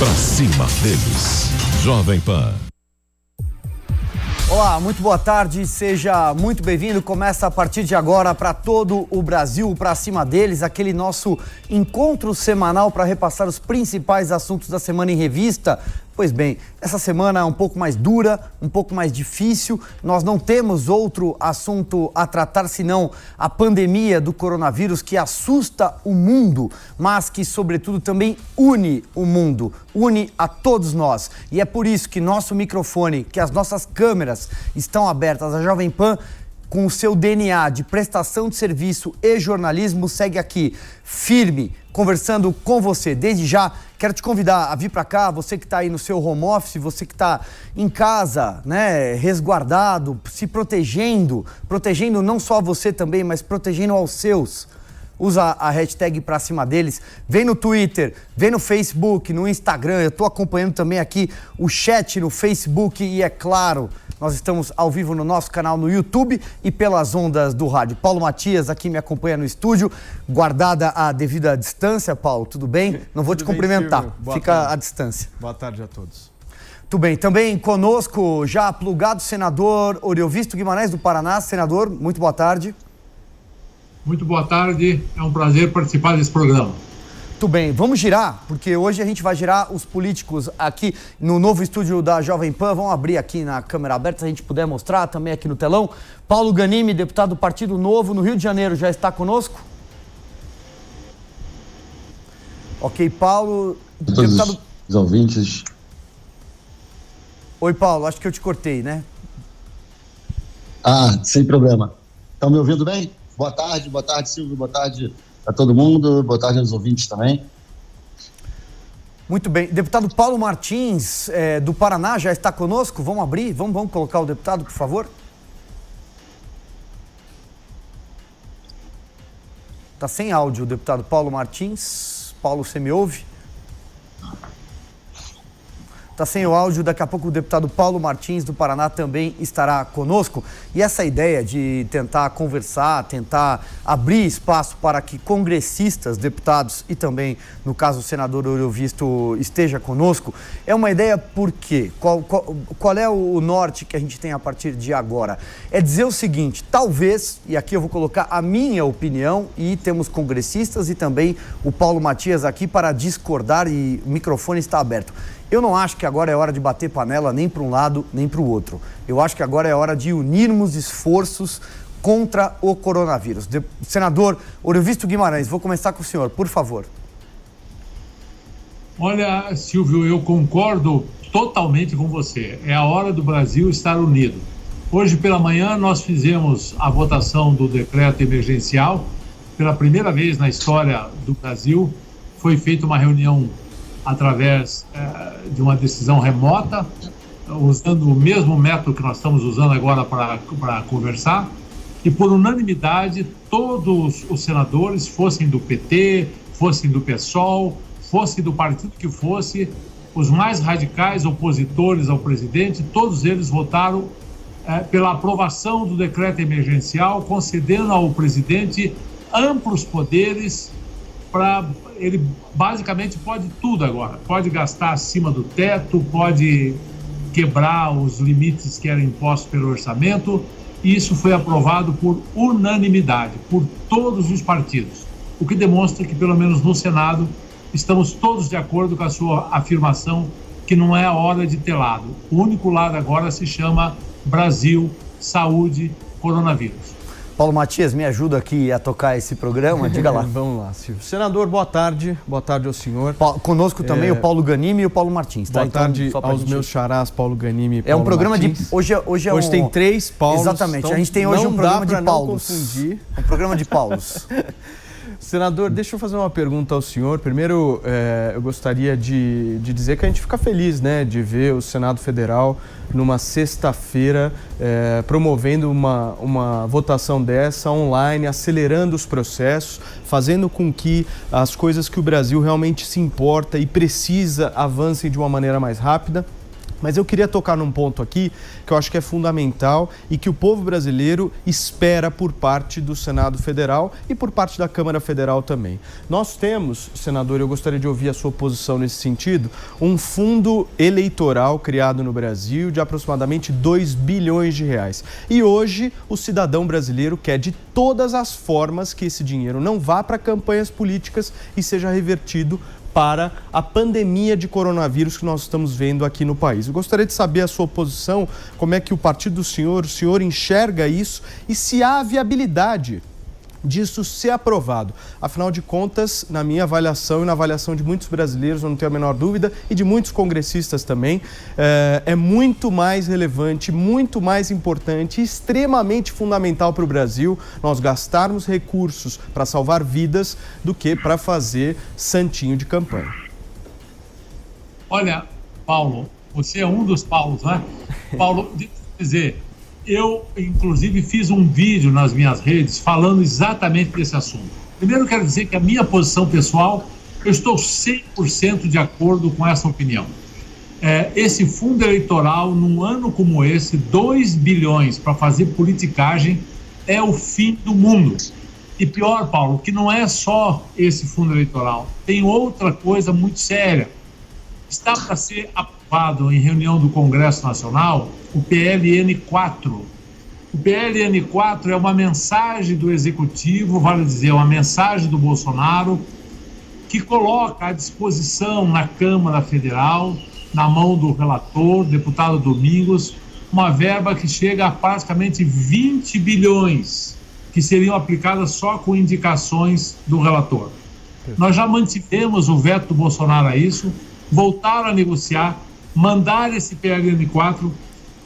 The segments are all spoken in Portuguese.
Pra cima deles. Jovem Pan. Olá, muito boa tarde, seja muito bem-vindo. Começa a partir de agora para todo o Brasil, para cima deles, aquele nosso encontro semanal para repassar os principais assuntos da semana em revista. Pois bem, essa semana é um pouco mais dura, um pouco mais difícil. Nós não temos outro assunto a tratar senão a pandemia do coronavírus que assusta o mundo, mas que, sobretudo, também une o mundo, une a todos nós. E é por isso que nosso microfone, que as nossas câmeras estão abertas, a Jovem Pan, com o seu DNA de prestação de serviço e jornalismo, segue aqui, firme, conversando com você. Desde já, quero te convidar a vir para cá, você que está aí no seu home office, você que está em casa, né, resguardado, se protegendo não só você também, mas protegendo aos seus. Usa a hashtag pra cima deles, vem no Twitter, vem no Facebook, no Instagram, eu estou acompanhando também aqui o chat no Facebook e, é claro, nós estamos ao vivo no nosso canal no YouTube e pelas ondas do rádio. Paulo Matias aqui me acompanha no estúdio, guardada a devida distância. Paulo, tudo bem? Não vou te cumprimentar, fica à distância. Boa tarde a todos. Tudo bem, também conosco, já plugado, senador Oriovisto Guimarães do Paraná. Senador, muito boa tarde. Muito boa tarde, é um prazer participar desse programa. Muito bem, vamos girar, porque hoje a gente vai girar os políticos aqui no novo estúdio da Jovem Pan. Vamos abrir aqui na câmera aberta, se a gente puder mostrar também aqui no telão. Paulo Ganimi, deputado do Partido Novo no Rio de Janeiro, já está conosco? Ok, Paulo... Todos deputado... os ouvintes. Oi, Paulo, acho que eu te cortei, né? Sem problema. Estão me ouvindo bem? Boa tarde, Silvio, boa tarde a todo mundo, boa tarde aos ouvintes também. Muito bem. Deputado Paulo Martins, do Paraná, já está conosco? Vamos abrir? Vamos colocar o deputado, por favor? Está sem áudio o deputado Paulo Martins. Paulo, você me ouve? Está sem o áudio, daqui a pouco o deputado Paulo Martins do Paraná também estará conosco. E essa ideia de tentar conversar, tentar abrir espaço para que congressistas, deputados e também, no caso, o senador Oriovisto esteja conosco, é uma ideia por quê? Qual é o norte que a gente tem a partir de agora? É dizer o seguinte, talvez, e aqui eu vou colocar a minha opinião, e temos congressistas e também o Paulo Matias aqui para discordar e o microfone está aberto. Eu não acho que agora é hora de bater panela nem para um lado nem para o outro. Eu acho que agora é hora de unirmos esforços contra o coronavírus. Senador Oriovisto Guimarães, vou começar com o senhor, por favor. Olha, Silvio, eu concordo totalmente com você. É a hora do Brasil estar unido. Hoje pela manhã nós fizemos a votação do decreto emergencial. Pela primeira vez na história do Brasil foi feita uma reunião através de uma decisão remota, usando o mesmo método que nós estamos usando agora para conversar, e por unanimidade todos os senadores, fossem do PT, fossem do PSOL, fossem do partido que fosse, os mais radicais opositores ao presidente, todos eles votaram pela aprovação do decreto emergencial, concedendo ao presidente amplos poderes para... Ele basicamente pode tudo agora, pode gastar acima do teto, pode quebrar os limites que eram impostos pelo orçamento, e isso foi aprovado por unanimidade, por todos os partidos, o que demonstra que, pelo menos no Senado, estamos todos de acordo com a sua afirmação que não é a hora de ter lado. O único lado agora se chama Brasil, saúde, coronavírus. Paulo Matias, me ajuda aqui a tocar esse programa, diga lá. Vamos lá, Silvio. Senador, boa tarde ao senhor. Conosco também o Paulo Ganimi e o Paulo Martins. Boa tarde aos meus xarás, Paulo Ganimi e Paulo Martins. É um programa Martins. Hoje tem 3 Paulos. Exatamente, então a gente tem hoje um programa de Paulos. Um programa de Paulos. Senador, deixa eu fazer uma pergunta ao senhor. Primeiro, eu gostaria de dizer que a gente fica feliz, né, de ver o Senado Federal numa sexta-feira promovendo uma votação dessa online, acelerando os processos, fazendo com que as coisas que o Brasil realmente se importa e precisa avancem de uma maneira mais rápida. Mas eu queria tocar num ponto aqui que eu acho que é fundamental e que o povo brasileiro espera por parte do Senado Federal e por parte da Câmara Federal também. Nós temos, senador, eu gostaria de ouvir a sua posição nesse sentido, um fundo eleitoral criado no Brasil de aproximadamente 2 bilhões de reais. E hoje o cidadão brasileiro quer de todas as formas que esse dinheiro não vá para campanhas políticas e seja revertido para a pandemia de coronavírus que nós estamos vendo aqui no país. Eu gostaria de saber a sua posição, como é que o partido do senhor, o senhor enxerga isso e se há viabilidade disso ser aprovado. Afinal de contas, na minha avaliação e na avaliação de muitos brasileiros, eu não tenho a menor dúvida, e de muitos congressistas também, é muito mais relevante, muito mais importante, extremamente fundamental para o Brasil nós gastarmos recursos para salvar vidas do que para fazer santinho de campanha. Olha, Paulo, você é um dos Paulos, né? Paulo, deixa eu dizer, eu, inclusive, fiz um vídeo nas minhas redes falando exatamente desse assunto. Primeiro, quero dizer que a minha posição pessoal, eu estou 100% de acordo com essa opinião. Esse fundo eleitoral, num ano como esse, 2 bilhões para fazer politicagem, é o fim do mundo. E pior, Paulo, que não é só esse fundo eleitoral. Tem outra coisa muito séria. Está para ser aprovado em reunião do Congresso Nacional o PLN 4. O PLN 4 é uma mensagem do Executivo, vale dizer, uma mensagem do Bolsonaro, que coloca à disposição na Câmara Federal, na mão do relator, deputado Domingos, uma verba que chega a praticamente 20 bilhões, que seriam aplicadas só com indicações do relator. Nós já mantivemos o veto do Bolsonaro a isso, voltaram a negociar, mandar esse PLN 4.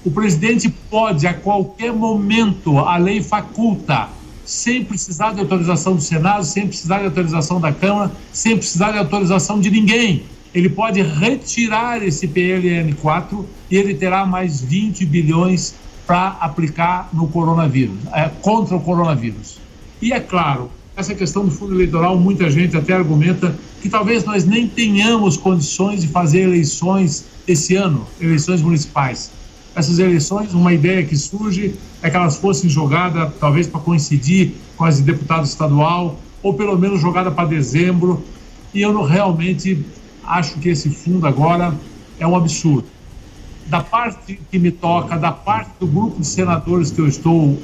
O presidente pode, a qualquer momento, a lei faculta, sem precisar de autorização do Senado, sem precisar de autorização da Câmara, sem precisar de autorização de ninguém. Ele pode retirar esse PLN 4 e ele terá mais 20 bilhões para aplicar no coronavírus, contra o coronavírus. E é claro, essa questão do fundo eleitoral, muita gente até argumenta que talvez nós nem tenhamos condições de fazer eleições esse ano, eleições municipais. Essas eleições, uma ideia que surge é que elas fossem jogadas talvez para coincidir com as de deputado estadual, ou pelo menos jogada para dezembro, e eu realmente acho que esse fundo agora é um absurdo. Da parte que me toca, da parte do grupo de senadores que eu estou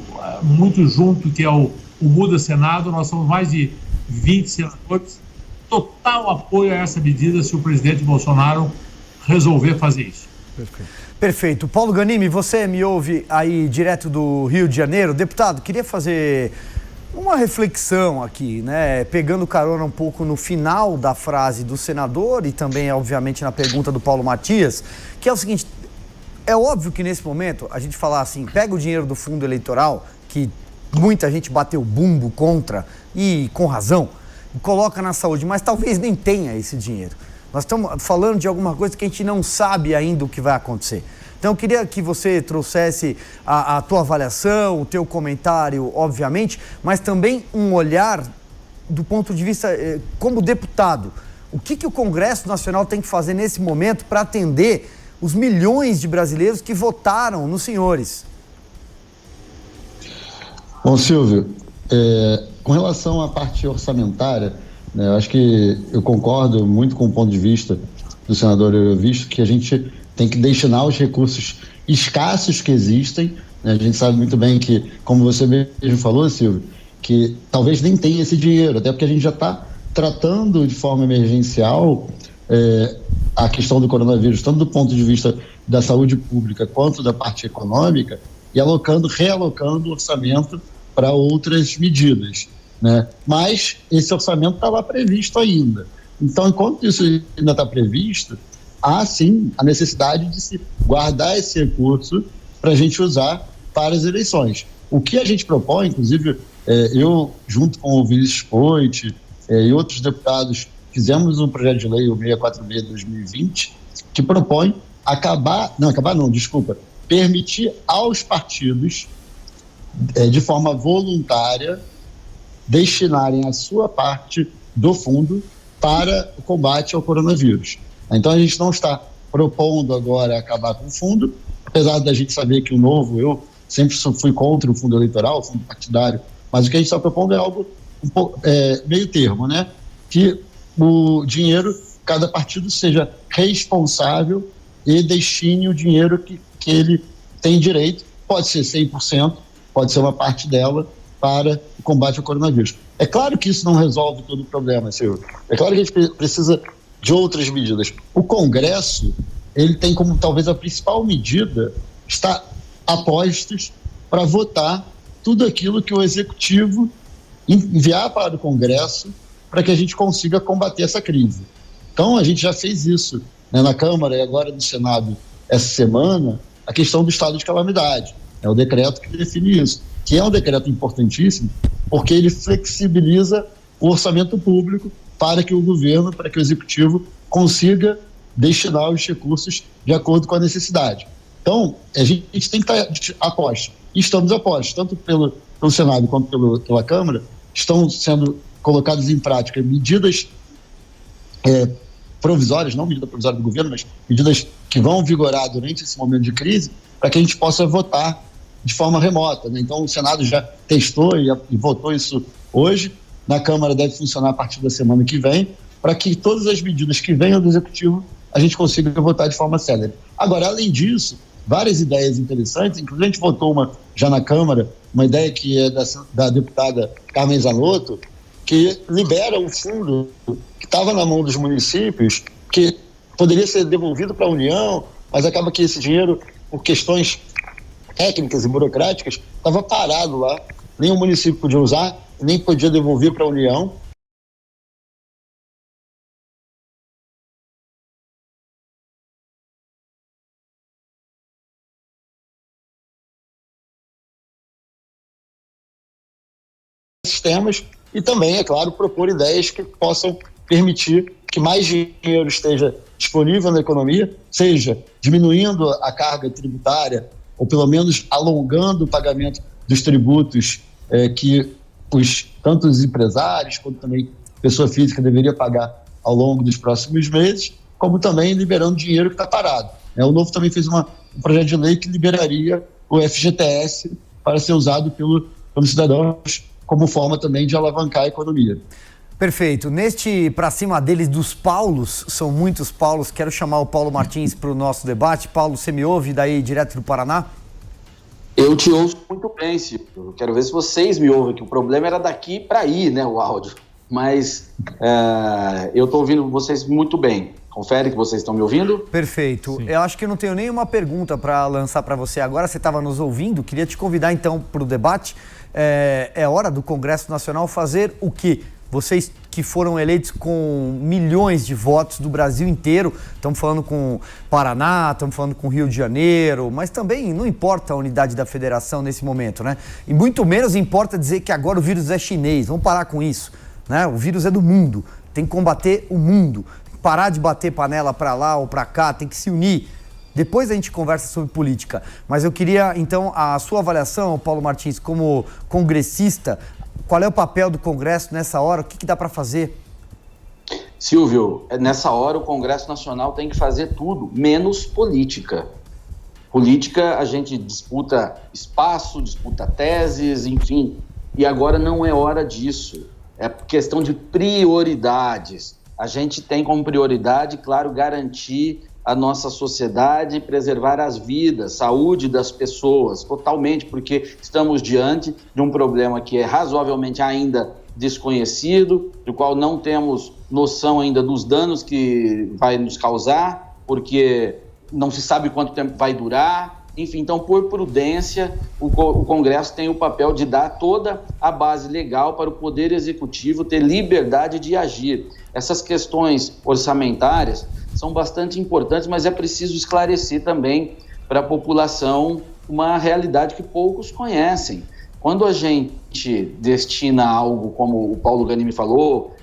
muito junto, que é o Muda Senado, nós somos mais de 20 senadores, total apoio a essa medida se o presidente Bolsonaro resolver fazer isso. Perfeito. Paulo Ganimi, você me ouve aí direto do Rio de Janeiro. Deputado, queria fazer uma reflexão aqui, né? Pegando carona um pouco no final da frase do senador e também, obviamente, na pergunta do Paulo Matias, que é o seguinte: é óbvio que nesse momento a gente falar assim, pega o dinheiro do fundo eleitoral, que muita gente bateu bumbo contra, e com razão, e coloca na saúde, mas talvez nem tenha esse dinheiro. Nós estamos falando de alguma coisa que a gente não sabe ainda o que vai acontecer. Então, eu queria que você trouxesse a tua avaliação, o teu comentário, obviamente, mas também um olhar do ponto de vista como deputado. O que o Congresso Nacional tem que fazer nesse momento para atender os milhões de brasileiros que votaram nos senhores? Bom, Silvio, com relação à parte orçamentária, né, eu acho que eu concordo muito com o ponto de vista do senador Eurovisto, que a gente tem que destinar os recursos escassos que existem, né? A gente sabe muito bem que, como você mesmo falou, Silvio, que talvez nem tenha esse dinheiro, até porque a gente já está tratando de forma emergencial a questão do coronavírus, tanto do ponto de vista da saúde pública quanto da parte econômica, e realocando o orçamento para outras medidas, né? Mas esse orçamento estava previsto ainda. Então, enquanto isso ainda está previsto, há sim a necessidade de se guardar esse recurso para a gente usar para as eleições. O que a gente propõe, inclusive, eu, junto com o Vinícius Poit e outros deputados, fizemos um projeto de lei, o 646 de 2020, que propõe permitir aos partidos, de forma voluntária, destinarem a sua parte do fundo para o combate ao coronavírus. Então, a gente não está propondo agora acabar com o fundo, apesar da gente saber que o novo, eu sempre fui contra o fundo eleitoral, o fundo partidário, mas o que a gente está propondo é algo um pouco meio termo, né? Que o dinheiro, cada partido seja responsável e destine o dinheiro que ele tem direito, pode ser 100%, pode ser uma parte dela, para o combate ao coronavírus. É claro que isso não resolve todo o problema, Silvio. É claro que a gente precisa de outras medidas. O Congresso, ele tem como talvez a principal medida, estar a postos para votar tudo aquilo que o Executivo enviar para o Congresso para que a gente consiga combater essa crise. Então, a gente já fez isso, né, na Câmara e agora no Senado essa semana, a questão do estado de calamidade. É o decreto que define isso, que é um decreto importantíssimo, porque ele flexibiliza o orçamento público para que o governo, para que o Executivo consiga destinar os recursos de acordo com a necessidade. Então, a gente tem que estar a postos. E estamos a postos, tanto pelo Senado quanto pela Câmara, estão sendo colocadas em prática medidas provisórias, não medida provisória do governo, mas medidas que vão vigorar durante esse momento de crise, para que a gente possa votar de forma remota, né? Então, o Senado já testou e votou isso hoje. Na Câmara deve funcionar a partir da semana que vem, para que todas as medidas que venham do Executivo a gente consiga votar de forma célere. Agora, além disso, várias ideias interessantes, inclusive a gente votou uma já na Câmara, uma ideia que é da deputada Carmen Zanotto, que libera um fundo que estava na mão dos municípios, que poderia ser devolvido para a União, mas acaba que esse dinheiro, por questões técnicas e burocráticas, estava parado lá, nem o município podia usar, nem podia devolver para a União. Sistemas e também, é claro, propor ideias que possam permitir que mais dinheiro esteja disponível na economia, seja diminuindo a carga tributária ou pelo menos alongando o pagamento dos tributos que tanto os empresários quanto também pessoa física deveria pagar ao longo dos próximos meses, como também liberando dinheiro que está parado. O Novo também fez um projeto de lei que liberaria o FGTS para ser usado pelos cidadãos como forma também de alavancar a economia. Perfeito. Neste Pra Cima Deles dos Paulos, são muitos Paulos, quero chamar o Paulo Martins para o nosso debate. Paulo, você me ouve daí direto do Paraná? Eu te ouço muito bem, Silvio. Eu quero ver se vocês me ouvem, que o problema era daqui para aí, né, o áudio. Mas eu estou ouvindo vocês muito bem. Confere que vocês estão me ouvindo? Perfeito. Sim. Eu acho que eu não tenho nenhuma pergunta para lançar para você agora. Você estava nos ouvindo, queria te convidar então para o debate. É hora do Congresso Nacional fazer o quê? Vocês que foram eleitos com milhões de votos do Brasil inteiro, estamos falando com Paraná, estamos falando com Rio de Janeiro, mas também não importa a unidade da federação nesse momento, né? E muito menos importa dizer que agora o vírus é chinês, vamos parar com isso, né? O vírus é do mundo, tem que combater o mundo, parar de bater panela para lá ou para cá, tem que se unir. Depois a gente conversa sobre política, mas eu queria então a sua avaliação, Paulo Martins, como congressista. Qual é o papel do Congresso nessa hora? O que dá para fazer? Silvio, nessa hora o Congresso Nacional tem que fazer tudo, menos política. Política, a gente disputa espaço, disputa teses, enfim. E agora não é hora disso. É questão de prioridades. A gente tem como prioridade, claro, garantir a nossa sociedade e preservar as vidas, saúde das pessoas, totalmente, porque estamos diante de um problema que é razoavelmente ainda desconhecido, do qual não temos noção ainda dos danos que vai nos causar, porque não se sabe quanto tempo vai durar. Enfim, então, por prudência, o Congresso tem o papel de dar toda a base legal para o Poder Executivo ter liberdade de agir. Essas questões orçamentárias são bastante importantes, mas é preciso esclarecer também para a população uma realidade que poucos conhecem. Quando a gente destina algo, como o Paulo Ganimi falou,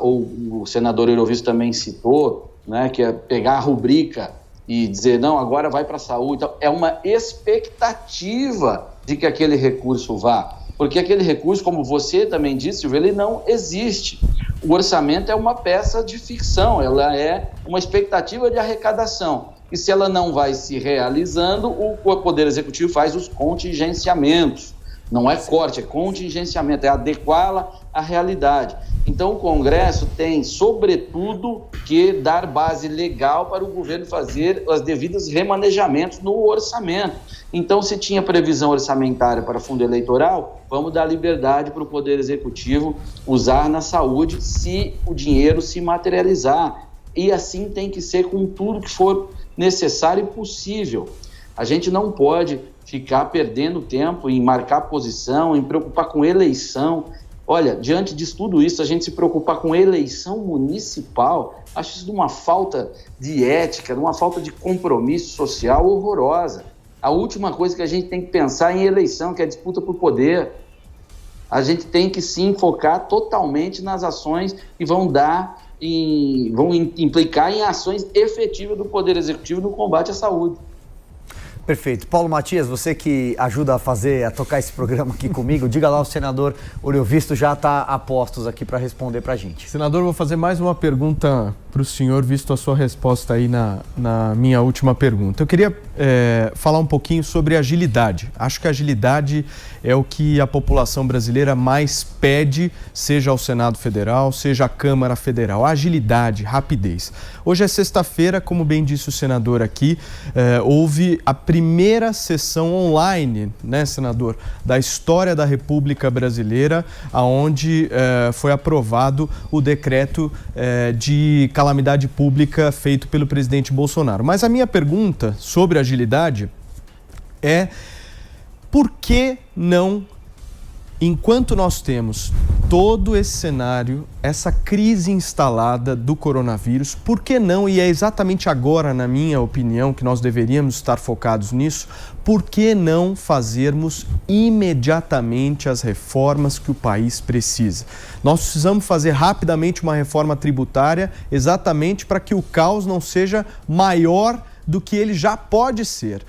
ou o senador Eurovisto também citou, né, que é pegar a rubrica e dizer, não, agora vai para a saúde, então, é uma expectativa de que aquele recurso vá, porque aquele recurso, como você também disse, Silvio, ele não existe. O orçamento é uma peça de ficção, ela é uma expectativa de arrecadação. E se ela não vai se realizando, o Poder Executivo faz os contingenciamentos. Não é corte, é contingenciamento, é adequá-la à realidade. Então, o Congresso tem, sobretudo, que dar base legal para o governo fazer os devidos remanejamentos no orçamento. Então, se tinha previsão orçamentária para fundo eleitoral, vamos dar liberdade para o Poder Executivo usar na saúde se o dinheiro se materializar. E assim tem que ser com tudo que for necessário e possível. A gente não pode ficar perdendo tempo em marcar posição, em preocupar com eleição. Olha, diante de tudo isso, a gente se preocupar com eleição municipal, acho isso de uma falta de ética, de uma falta de compromisso social horrorosa. A última coisa que a gente tem que pensar é em eleição, que é a disputa por poder. A gente tem que sim focar totalmente nas ações que vão implicar em ações efetivas do Poder Executivo no combate à saúde. Perfeito. Paulo Matias, você que ajuda a tocar esse programa aqui comigo, diga lá, o senador Oriovisto já está a postos aqui para responder para a gente. Senador, vou fazer mais uma pergunta para o senhor, visto a sua resposta aí na minha última pergunta. Eu queria falar um pouquinho sobre agilidade. Acho que a agilidade é o que a população brasileira mais pede, seja ao Senado Federal, seja à Câmara Federal. Agilidade, rapidez. Hoje é sexta-feira, como bem disse o senador aqui, houve a primeira sessão online, né, senador, da história da República Brasileira, onde foi aprovado o decreto de calamidade pública feito pelo presidente Bolsonaro. Mas a minha pergunta sobre agilidade é: por que não, enquanto nós temos todo esse cenário, essa crise instalada do coronavírus, por que não, e é exatamente agora, na minha opinião, que nós deveríamos estar focados nisso, por que não fazermos imediatamente as reformas que o país precisa? Nós precisamos fazer rapidamente uma reforma tributária, exatamente para que o caos não seja maior do que ele já pode ser.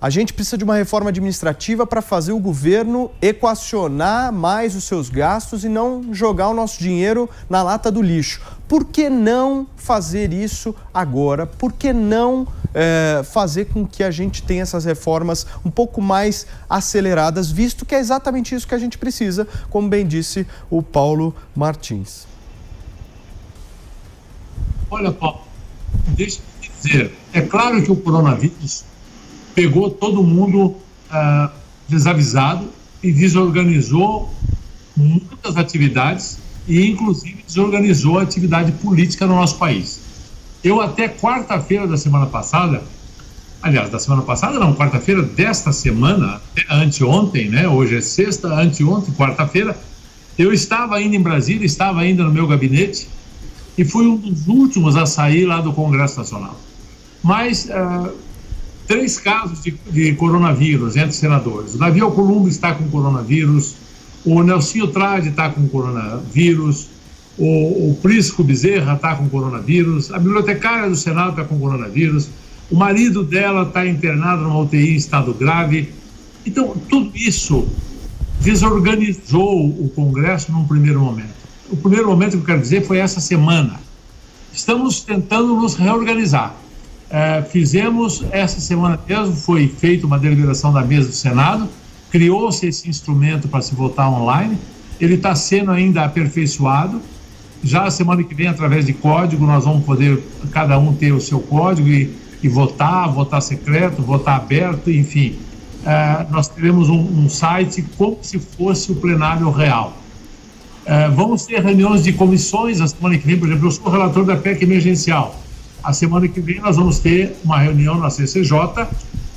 A gente precisa de uma reforma administrativa para fazer o governo equacionar mais os seus gastos e não jogar o nosso dinheiro na lata do lixo. Por que não fazer isso agora? Por que não fazer com que a gente tenha essas reformas um pouco mais aceleradas, visto que é exatamente isso que a gente precisa, como bem disse o Paulo Martins? Olha, Paulo, deixa eu te dizer, é claro que o coronavírus pegou todo mundo desavisado e desorganizou muitas atividades e, inclusive, desorganizou a atividade política no nosso país. Eu até quarta-feira da semana passada, aliás, da semana passada não, quarta-feira desta semana, anteontem, né? Hoje é sexta, anteontem, quarta-feira, eu estava ainda em Brasília, estava ainda no meu gabinete e fui um dos últimos a sair lá do Congresso Nacional. Mas 3 casos de coronavírus entre senadores. O Davi Alcolumbre está com coronavírus, o Nelsinho Trade está com coronavírus, o Prisco Bezerra está com coronavírus, a bibliotecária do Senado está com coronavírus, o marido dela está internado numa UTI em estado grave. Então, tudo isso desorganizou o Congresso num primeiro momento. O primeiro momento que eu quero dizer foi essa semana. Estamos tentando nos reorganizar. Fizemos essa semana mesmo, foi feita uma deliberação da mesa do Senado, criou-se esse instrumento para se votar online, ele está sendo ainda aperfeiçoado. Já a semana que vem, através de código, nós vamos poder cada um ter o seu código e votar secreto, votar aberto, enfim. Nós teremos um site como se fosse o plenário real. Vamos ter reuniões de comissões a semana que vem. Por exemplo, eu sou o relator da PEC emergencial. A semana que vem nós vamos ter uma reunião na CCJ,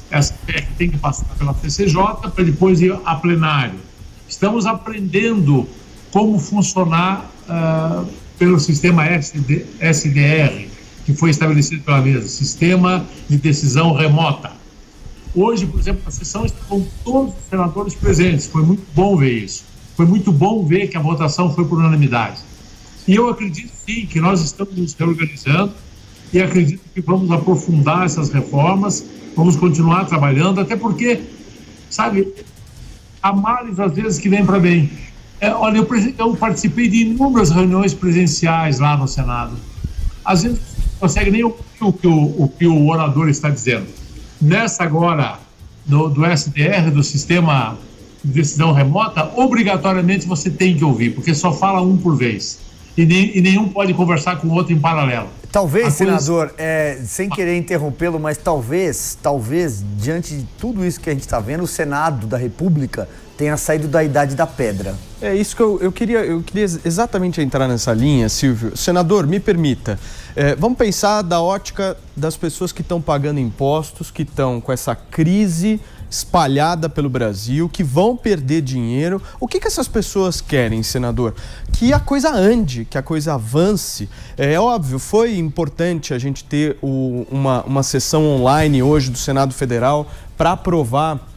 essa PEC tem que passar pela CCJ para depois ir a plenário. Estamos aprendendo como funcionar pelo sistema SDR, que foi estabelecido pela mesa, Sistema de Decisão Remota. Hoje, por exemplo, a sessão está com todos os senadores presentes, foi muito bom ver isso. Foi muito bom ver que a votação foi por unanimidade. E eu acredito sim que nós estamos nos reorganizando, e acredito que vamos aprofundar essas reformas, vamos continuar trabalhando, até porque, sabe, há males às vezes que vêm para bem. Olha, eu participei de inúmeras reuniões presenciais lá no Senado. Às vezes não consegue nem ouvir o que o orador está dizendo. Nessa agora, do SDR, do Sistema de Decisão Remota, obrigatoriamente você tem que ouvir, porque só fala um por vez. E nenhum pode conversar com o outro em paralelo. Talvez, senador, sem querer interrompê-lo, mas talvez, diante de tudo isso que a gente está vendo, o Senado da República tenha saído da idade da pedra. É isso que eu queria exatamente entrar nessa linha, Silvio. Senador, me permita, vamos pensar da ótica das pessoas que estão pagando impostos, que estão com essa crise espalhada pelo Brasil, que vão perder dinheiro. O que essas pessoas querem, senador? Que a coisa ande, que a coisa avance. É óbvio, foi importante a gente ter uma sessão online hoje do Senado Federal para aprovar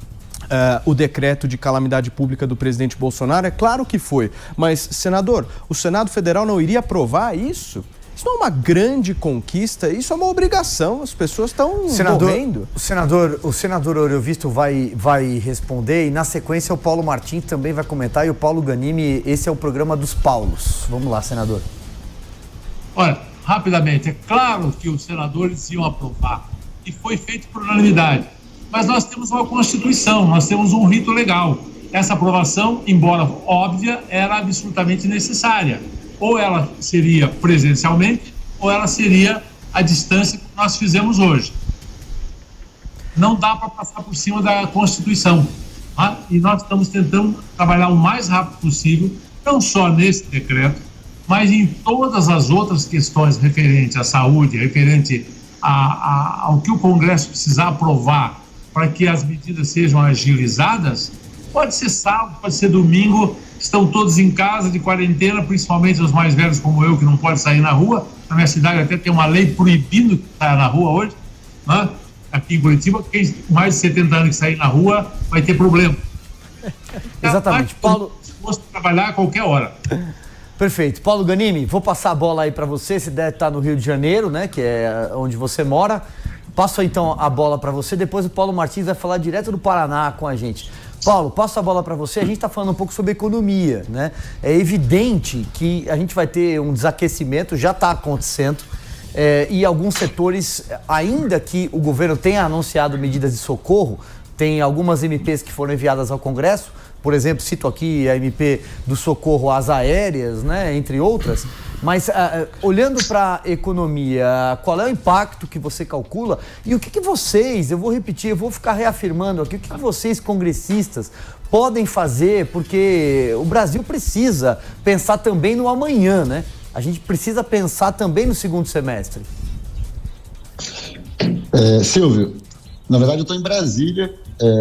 o decreto de calamidade pública do presidente Bolsonaro. É claro que foi, mas, senador, o Senado Federal não iria aprovar isso? Isso não é uma grande conquista, isso é uma obrigação, as pessoas estão morrendo. O senador Orevisto vai responder e, na sequência, o Paulo Martins também vai comentar, e o Paulo Ganimi. Esse é o programa dos Paulos. Vamos lá, senador. Olha, rapidamente, é claro que os senadores iam aprovar, e foi feito por unanimidade. Mas nós temos uma Constituição, nós temos um rito legal. Essa aprovação, embora óbvia, era absolutamente necessária. Ou ela seria presencialmente, ou ela seria à distância que nós fizemos hoje. Não dá para passar por cima da Constituição. Tá? E nós estamos tentando trabalhar o mais rápido possível, não só nesse decreto, mas em todas as outras questões referentes à saúde, referente ao que o Congresso precisar aprovar para que as medidas sejam agilizadas. Pode ser sábado, pode ser domingo, estão todos em casa de quarentena, principalmente os mais velhos como eu, que não podem sair na rua. Na minha cidade até tem uma lei proibindo que saia na rua hoje, né? Aqui em Curitiba, quem mais de 70 anos que sair na rua vai ter problema. Exatamente. Paulo, posso trabalhar a qualquer hora. Perfeito. Paulo Ganimi, vou passar a bola aí para você. Você deve estar no Rio de Janeiro, né, que é onde você mora. Passo então a bola para você, depois o Paulo Martins vai falar direto do Paraná com a gente. Paulo, passo a bola para você. A gente está falando um pouco sobre economia, né? É evidente que a gente vai ter um desaquecimento, já está acontecendo, e alguns setores, ainda que o governo tenha anunciado medidas de socorro, tem algumas MPs que foram enviadas ao Congresso, por exemplo, cito aqui a MP do socorro às aéreas, né, entre outras, mas olhando para a economia, qual é o impacto que você calcula e o que vocês, eu vou repetir, eu vou ficar reafirmando aqui, o que vocês, congressistas, podem fazer, porque o Brasil precisa pensar também no amanhã, né? A gente precisa pensar também no segundo semestre. Silvio, na verdade eu estou em Brasília,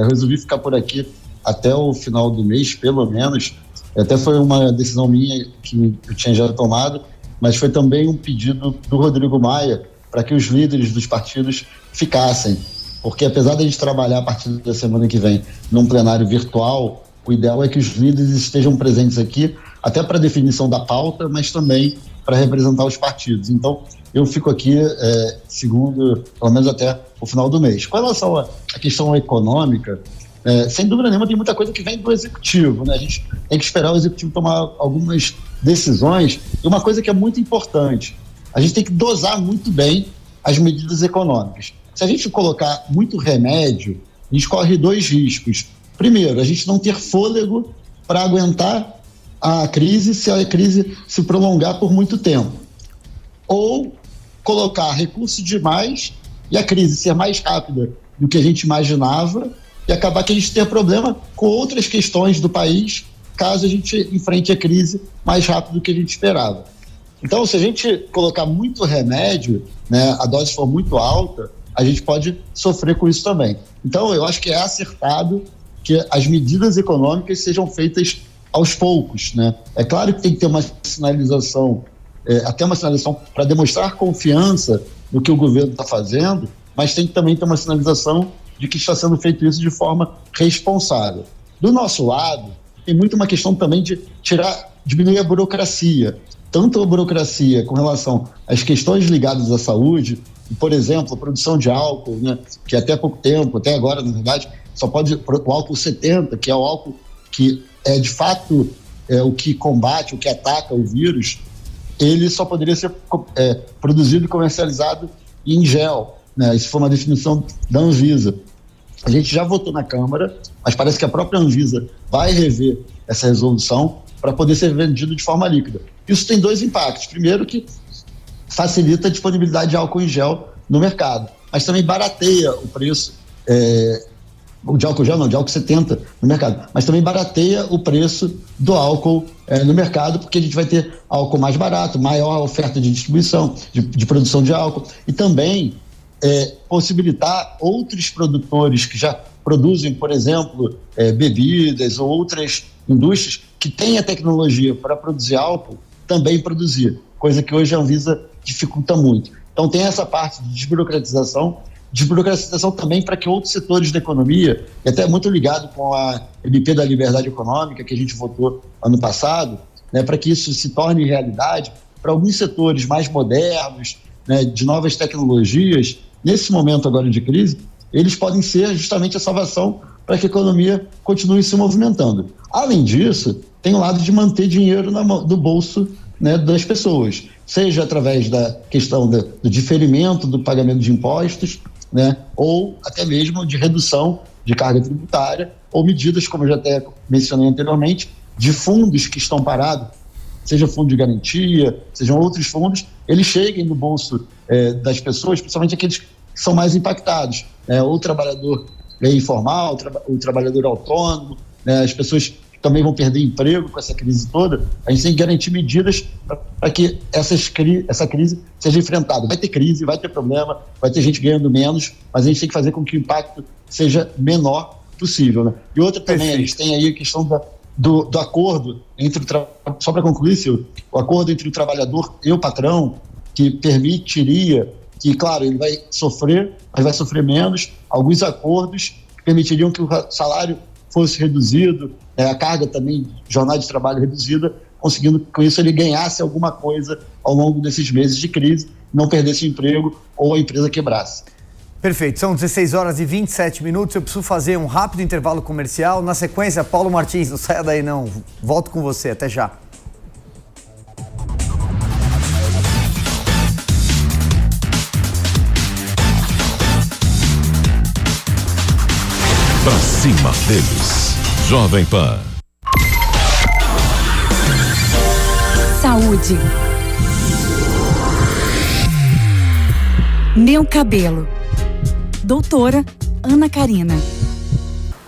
resolvi ficar por aqui até o final do mês, pelo menos. Até foi uma decisão minha que eu tinha já tomado, mas foi também um pedido do Rodrigo Maia para que os líderes dos partidos ficassem. Porque apesar de a gente trabalhar a partir da semana que vem num plenário virtual, o ideal é que os líderes estejam presentes aqui, até para a definição da pauta, mas também para representar os partidos. Então, eu fico aqui, segundo, pelo menos até o final do mês. Com relação à questão econômica, sem dúvida nenhuma, tem muita coisa que vem do Executivo, né? A gente tem que esperar o Executivo tomar algumas decisões. E uma coisa que é muito importante, a gente tem que dosar muito bem as medidas econômicas. Se a gente colocar muito remédio, a gente corre dois riscos. Primeiro, a gente não ter fôlego para aguentar a crise se a crise se prolongar por muito tempo. Ou colocar recurso demais e a crise ser mais rápida do que a gente imaginava e acabar que a gente tenha problema com outras questões do país caso a gente enfrente a crise mais rápido do que a gente esperava. Então, se a gente colocar muito remédio, né, a dose for muito alta, a gente pode sofrer com isso também. Então, eu acho que é acertado que as medidas econômicas sejam feitas aos poucos, né? É claro que tem que ter uma sinalização, até uma sinalização para demonstrar confiança no que o governo está fazendo, mas tem que também ter uma sinalização de que está sendo feito isso de forma responsável. Do nosso lado, tem muito uma questão também de diminuir a burocracia, tanto a burocracia com relação às questões ligadas à saúde, por exemplo, a produção de álcool, né, que até pouco tempo, até agora, na verdade, só pode o álcool 70, que é o álcool que é de fato o que combate, o que ataca o vírus, ele só poderia ser produzido e comercializado em gel, né? Isso foi uma definição da Anvisa. A gente já votou na Câmara, mas parece que a própria Anvisa vai rever essa resolução para poder ser vendido de forma líquida. Isso tem 2 impactos. Primeiro, que facilita a disponibilidade de álcool em gel no mercado, mas também barateia o preço de álcool gel, não, de álcool 70 no mercado, mas também barateia o preço do álcool no mercado, porque a gente vai ter álcool mais barato, maior oferta de distribuição, de produção de álcool, e também possibilitar outros produtores que já produzem, por exemplo, bebidas ou outras indústrias que têm a tecnologia para produzir álcool, também produzir, coisa que hoje a Anvisa dificulta muito. Então tem essa parte de desburocratização também para que outros setores da economia, e até muito ligado com a MP da Liberdade Econômica, que a gente votou ano passado, né, para que isso se torne realidade, para alguns setores mais modernos, né, de novas tecnologias, nesse momento agora de crise, eles podem ser justamente a salvação para que a economia continue se movimentando. Além disso, tem o lado de manter dinheiro no bolso, né, das pessoas, seja através da questão do diferimento do pagamento de impostos, né, ou até mesmo de redução de carga tributária, ou medidas, como eu já até mencionei anteriormente, de fundos que estão parados, seja fundo de garantia, sejam outros fundos, eles cheguem no bolso das pessoas, principalmente aqueles que são mais impactados, né, ou o trabalhador informal, o trabalhador autônomo, né, as pessoas que também vão perder emprego com essa crise toda. A gente tem que garantir medidas para que essa crise seja enfrentada. Vai ter crise, vai ter problema, vai ter gente ganhando menos, mas a gente tem que fazer com que o impacto seja menor possível, né? E outra também, a gente tem aí a questão do acordo entre só para concluir, Silvio, o acordo entre o trabalhador e o patrão, que permitiria que, claro, ele vai sofrer, mas vai sofrer menos, alguns acordos que permitiriam que o salário fosse reduzido, a carga também, jornada de trabalho reduzida, conseguindo que com isso ele ganhasse alguma coisa ao longo desses meses de crise, não perdesse o emprego ou a empresa quebrasse. Perfeito, são 16 horas e 27 minutos, eu preciso fazer um rápido intervalo comercial. Na sequência, Paulo Martins, não saia daí não, volto com você, até já. Pra cima deles, Jovem Pan. Saúde. Meu cabelo. Doutora Ana Karina.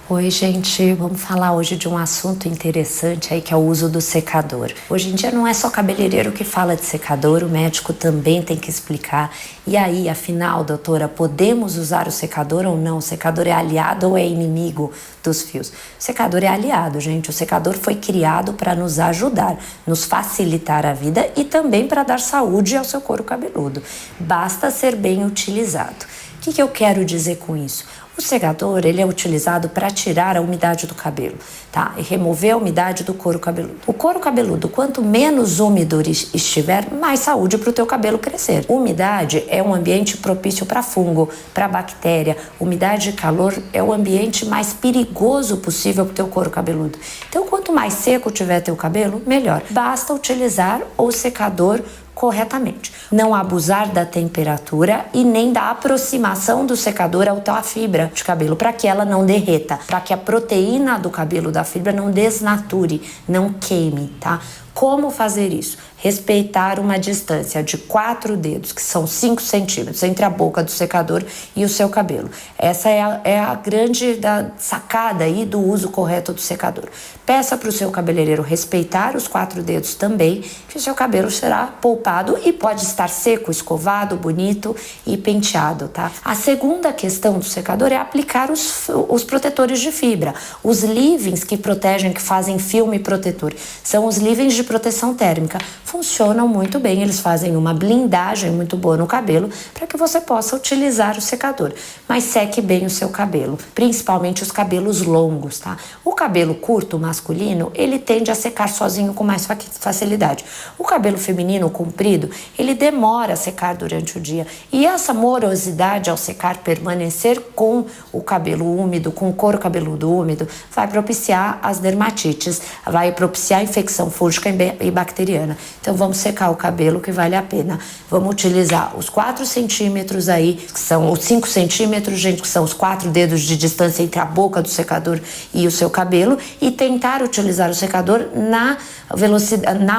Oi, gente, vamos falar hoje de um assunto interessante aí, que é o uso do secador. Hoje em dia não é só cabeleireiro que fala de secador, o médico também tem que explicar. E aí, afinal, doutora, podemos usar o secador ou não? O secador é aliado ou é inimigo dos fios? O secador é aliado, gente. O secador foi criado para nos ajudar, nos facilitar a vida e também para dar saúde ao seu couro cabeludo. Basta ser bem utilizado. O que eu quero dizer com isso? O secador, ele é utilizado para tirar a umidade do cabelo, tá? E remover a umidade do couro cabeludo. O couro cabeludo, quanto menos úmido estiver, mais saúde para o teu cabelo crescer. Umidade é um ambiente propício para fungo, para bactéria. Umidade e calor é o ambiente mais perigoso possível para o teu couro cabeludo. Então, quanto mais seco tiver teu cabelo, melhor. Basta utilizar o secador corretamente. Não abusar da temperatura e nem da aproximação do secador à tua fibra de cabelo, para que ela não derreta, para que a proteína do cabelo da fibra não desnature, não queime, tá? Como fazer isso? Respeitar uma distância de 4 dedos, que são 5 centímetros, entre a boca do secador e o seu cabelo. Essa é a grande sacada aí do uso correto do secador. Peça para o seu cabeleireiro respeitar os 4 dedos também, que o seu cabelo será poupado e pode estar seco, escovado, bonito e penteado, tá? A segunda questão do secador é aplicar os protetores de fibra. Os leave-ins que protegem, que fazem filme protetor, são os leave-ins de proteção térmica. Funcionam muito bem, eles fazem uma blindagem muito boa no cabelo para que você possa utilizar o secador, mas seque bem o seu cabelo, principalmente os cabelos longos, tá? O cabelo curto, masculino, ele tende a secar sozinho com mais facilidade. O cabelo feminino, comprido, ele demora a secar durante o dia, e essa morosidade ao secar, permanecer com o cabelo úmido, com o couro cabeludo úmido, vai propiciar as dermatites, vai propiciar a infecção fúngica e bacteriana. Então vamos secar o cabelo, que vale a pena. Vamos utilizar os 4 centímetros aí, que são os 5 centímetros, gente, que são os 4 dedos de distância entre a boca do secador e o seu cabelo, e tentar utilizar o secador na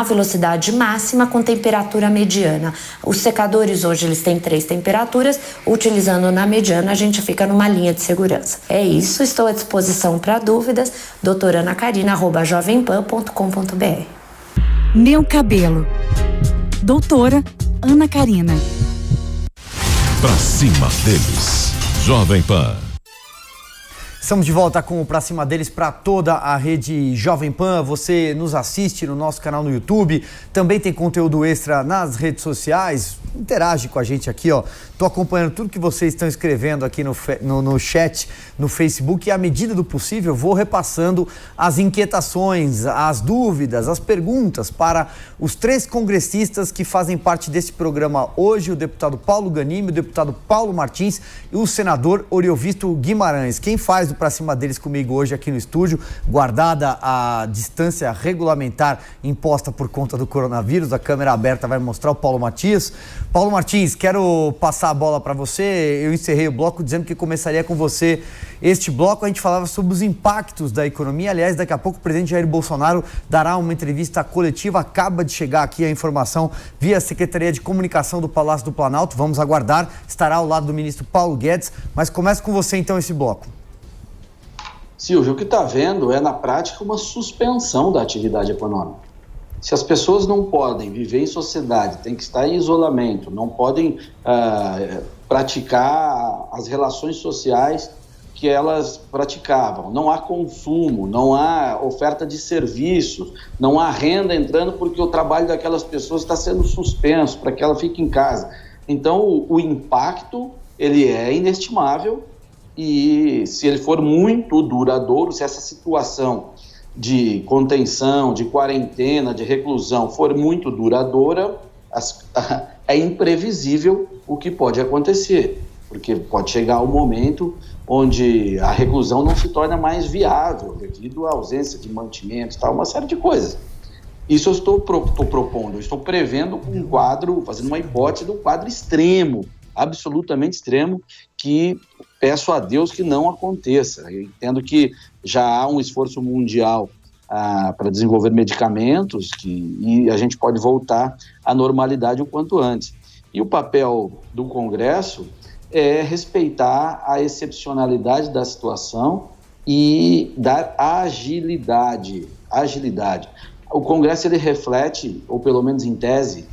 velocidade máxima com temperatura mediana. Os secadores hoje eles têm 3 temperaturas, utilizando na mediana a gente fica numa linha de segurança. É isso, estou à disposição para dúvidas, doutoranacarina@jovempan.com.br. Meu cabelo. Doutora Ana Carina. Pra cima deles. Jovem Pan. Estamos de volta com o Pra Cima Deles para toda a rede Jovem Pan. Você nos assiste no nosso canal no YouTube, também tem conteúdo extra nas redes sociais. Interage com a gente aqui, ó. Tô acompanhando tudo que vocês estão escrevendo aqui no chat, no Facebook, e à medida do possível vou repassando as inquietações, as dúvidas, as perguntas para os 3 congressistas que fazem parte desse programa hoje, o deputado Paulo Ganimi, o deputado Paulo Martins e o senador Oriovisto Guimarães. Quem faz o Pra Cima Deles comigo hoje aqui no estúdio, guardada a distância regulamentar imposta por conta do coronavírus, a câmera aberta vai mostrar o Paulo Matias. Paulo Martins, quero passar a bola para você. Eu encerrei o bloco dizendo que começaria com você. Este bloco a gente falava sobre os impactos da economia. Aliás, daqui a pouco o presidente Jair Bolsonaro dará uma entrevista coletiva. Acaba de chegar aqui a informação via Secretaria de Comunicação do Palácio do Planalto. Vamos aguardar. Estará ao lado do ministro Paulo Guedes. Mas começa com você então esse bloco. Silvio, o que está vendo é na prática uma suspensão da atividade econômica. Se as pessoas não podem viver em sociedade, têm que estar em isolamento, não podem praticar as relações sociais que elas praticavam, não há consumo, não há oferta de serviços, não há renda entrando porque o trabalho daquelas pessoas está sendo suspenso para que ela fique em casa. Então o impacto ele é inestimável, e se ele for muito duradouro, se essa situação de contenção, de quarentena, de reclusão for muito duradoura, é imprevisível o que pode acontecer, porque pode chegar um momento onde a reclusão não se torna mais viável devido à ausência de mantimentos, tal, uma série de coisas. Isso eu estou propondo, eu estou prevendo um quadro, fazendo uma hipótese de um quadro extremo, absolutamente extremo, que peço a Deus que não aconteça. Eu entendo que já há um esforço mundial para desenvolver medicamentos e a gente pode voltar à normalidade o quanto antes. E o papel do Congresso é respeitar a excepcionalidade da situação e dar agilidade. O Congresso ele reflete, ou pelo menos em tese,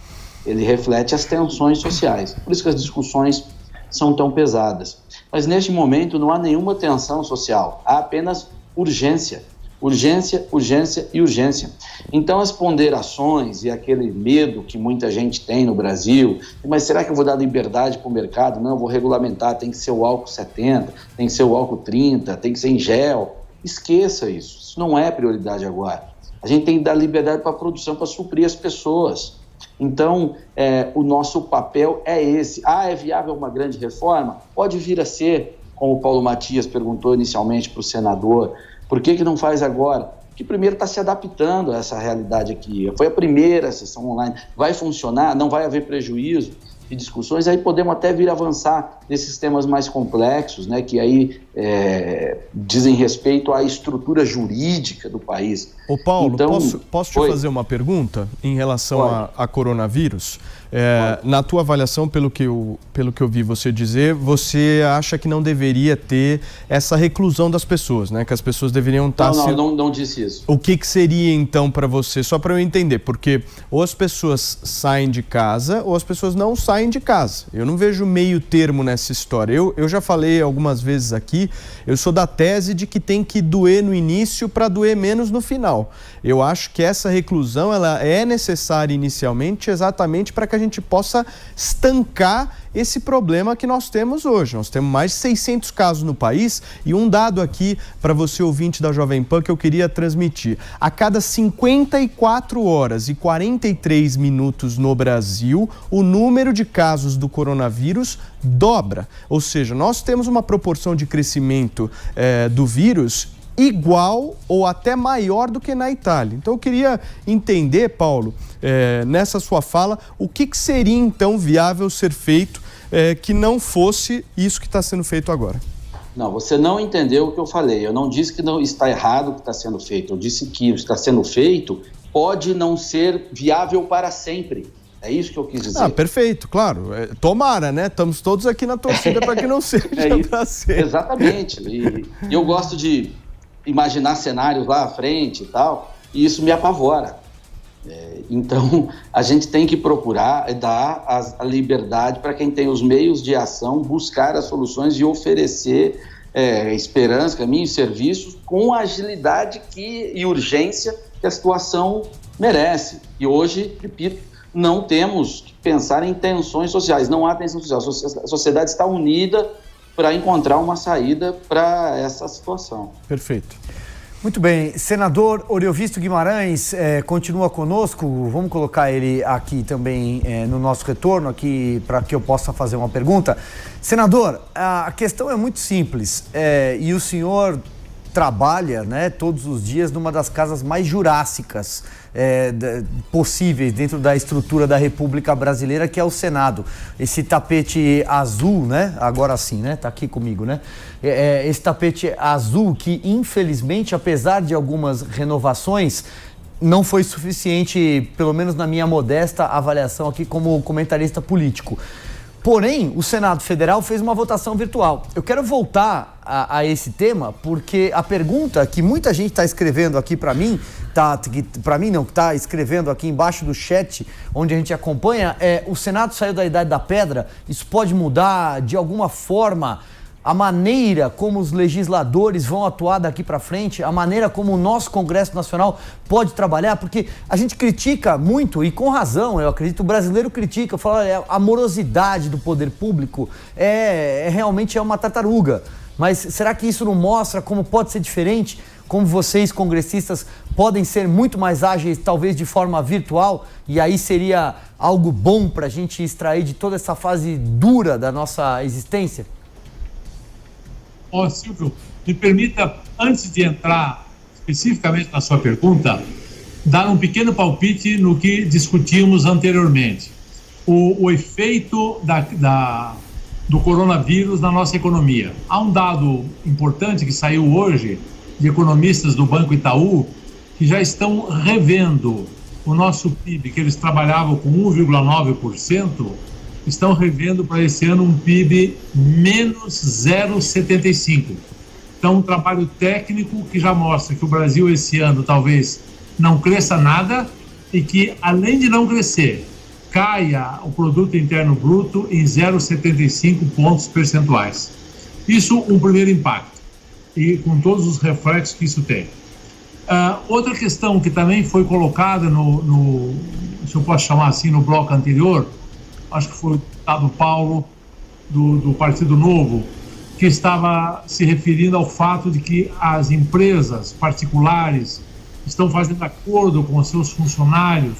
ele reflete as tensões sociais. Por isso que as discussões são tão pesadas. Mas neste momento não há nenhuma tensão social, há apenas urgência. Urgência, urgência e urgência. Então as ponderações e aquele medo que muita gente tem no Brasil, mas será que eu vou dar liberdade para o mercado? Não, eu vou regulamentar, tem que ser o álcool 70, tem que ser o álcool 30, tem que ser em gel. Esqueça isso, isso não é prioridade agora. A gente tem que dar liberdade para a produção, para suprir as pessoas. Então, o nosso papel é esse. É viável uma grande reforma? Pode vir a ser, como o Paulo Matias perguntou inicialmente para o senador, por que não faz agora? Porque primeiro está se adaptando a essa realidade aqui. Foi a primeira sessão online. Vai funcionar? Não vai haver prejuízo de discussões? Aí podemos até vir avançar nesses temas mais complexos, né, que aí dizem respeito à estrutura jurídica do país. Ô Paulo, então, posso te fazer uma pergunta em relação a coronavírus? Na tua avaliação, pelo que eu vi você dizer, você acha que não deveria ter essa reclusão das pessoas, né? Que as pessoas deveriam estar... Não disse isso. O que seria então para você, só para eu entender? Porque ou as pessoas saem de casa ou as pessoas não saem saem de casa. Eu não vejo meio termo nessa história. Eu já falei algumas vezes aqui, eu sou da tese de que tem que doer no início para doer menos no final. Eu acho que essa reclusão ela é necessária inicialmente exatamente para que a gente possa estancar esse problema que nós temos hoje. Nós temos mais de 600 casos no país e um dado aqui para você ouvinte da Jovem Pan que eu queria transmitir. A cada 54 horas e 43 minutos no Brasil, o número de casos do coronavírus dobra. Ou seja, nós temos uma proporção de crescimento do vírus igual ou até maior do que na Itália. Então eu queria entender, Paulo, nessa sua fala, o que seria então viável ser feito que não fosse isso que está sendo feito agora. Não, você não entendeu o que eu falei. Eu não disse que não está errado o que está sendo feito. Eu disse que o que está sendo feito pode não ser viável para sempre. É isso que eu quis dizer. Perfeito, claro. Tomara, né? Estamos todos aqui na torcida para que não seja para ser. Exatamente. E eu gosto de imaginar cenários lá à frente e tal, e isso me apavora. Então, a gente tem que procurar dar a liberdade para quem tem os meios de ação, buscar as soluções e oferecer esperança, caminhos e serviços com a agilidade e urgência que a situação merece. E hoje, repito, não temos que pensar em tensões sociais, não há tensão social. A sociedade está unida para encontrar uma saída para essa situação. Perfeito. Muito bem, senador Oriovisto Guimarães continua conosco, vamos colocar ele aqui também no nosso retorno, aqui para que eu possa fazer uma pergunta. Senador, a questão é muito simples, e o senhor trabalha, né, todos os dias numa das casas mais jurássicas possíveis dentro da estrutura da República Brasileira, que é o Senado. Esse tapete azul, né? Agora sim, né? Tá aqui comigo, né? Esse tapete azul que, infelizmente, apesar de algumas renovações, não foi suficiente, pelo menos na minha modesta avaliação aqui como comentarista político. Porém, o Senado Federal fez uma votação virtual. Eu quero voltar a esse tema, porque a pergunta que muita gente está escrevendo aqui para mim, está escrevendo aqui embaixo do chat, onde a gente acompanha, o Senado saiu da Idade da Pedra, isso pode mudar de alguma forma a maneira como os legisladores vão atuar daqui para frente, a maneira como o nosso Congresso Nacional pode trabalhar, porque a gente critica muito, e com razão, eu acredito, o brasileiro critica, fala a morosidade do poder público realmente é uma tartaruga. Mas será que isso não mostra como pode ser diferente? Como vocês, congressistas, podem ser muito mais ágeis, talvez de forma virtual, e aí seria algo bom para a gente extrair de toda essa fase dura da nossa existência? Silvio, me permita, antes de entrar especificamente na sua pergunta, dar um pequeno palpite no que discutimos anteriormente. O efeito do coronavírus na nossa economia. Há um dado importante que saiu hoje de economistas do Banco Itaú que já estão revendo o nosso PIB, que eles trabalhavam com 1,9%, estão revendo para esse ano um PIB menos 0,75%. Então, um trabalho técnico que já mostra que o Brasil esse ano talvez não cresça nada e que, além de não crescer, caia o produto interno bruto em 0,75 pontos percentuais. Isso um primeiro impacto, e com todos os reflexos que isso tem. Outra questão que também foi colocada se eu posso chamar assim, no bloco anterior, acho que foi o deputado Paulo, do Partido Novo, que estava se referindo ao fato de que as empresas particulares estão fazendo acordo com os seus funcionários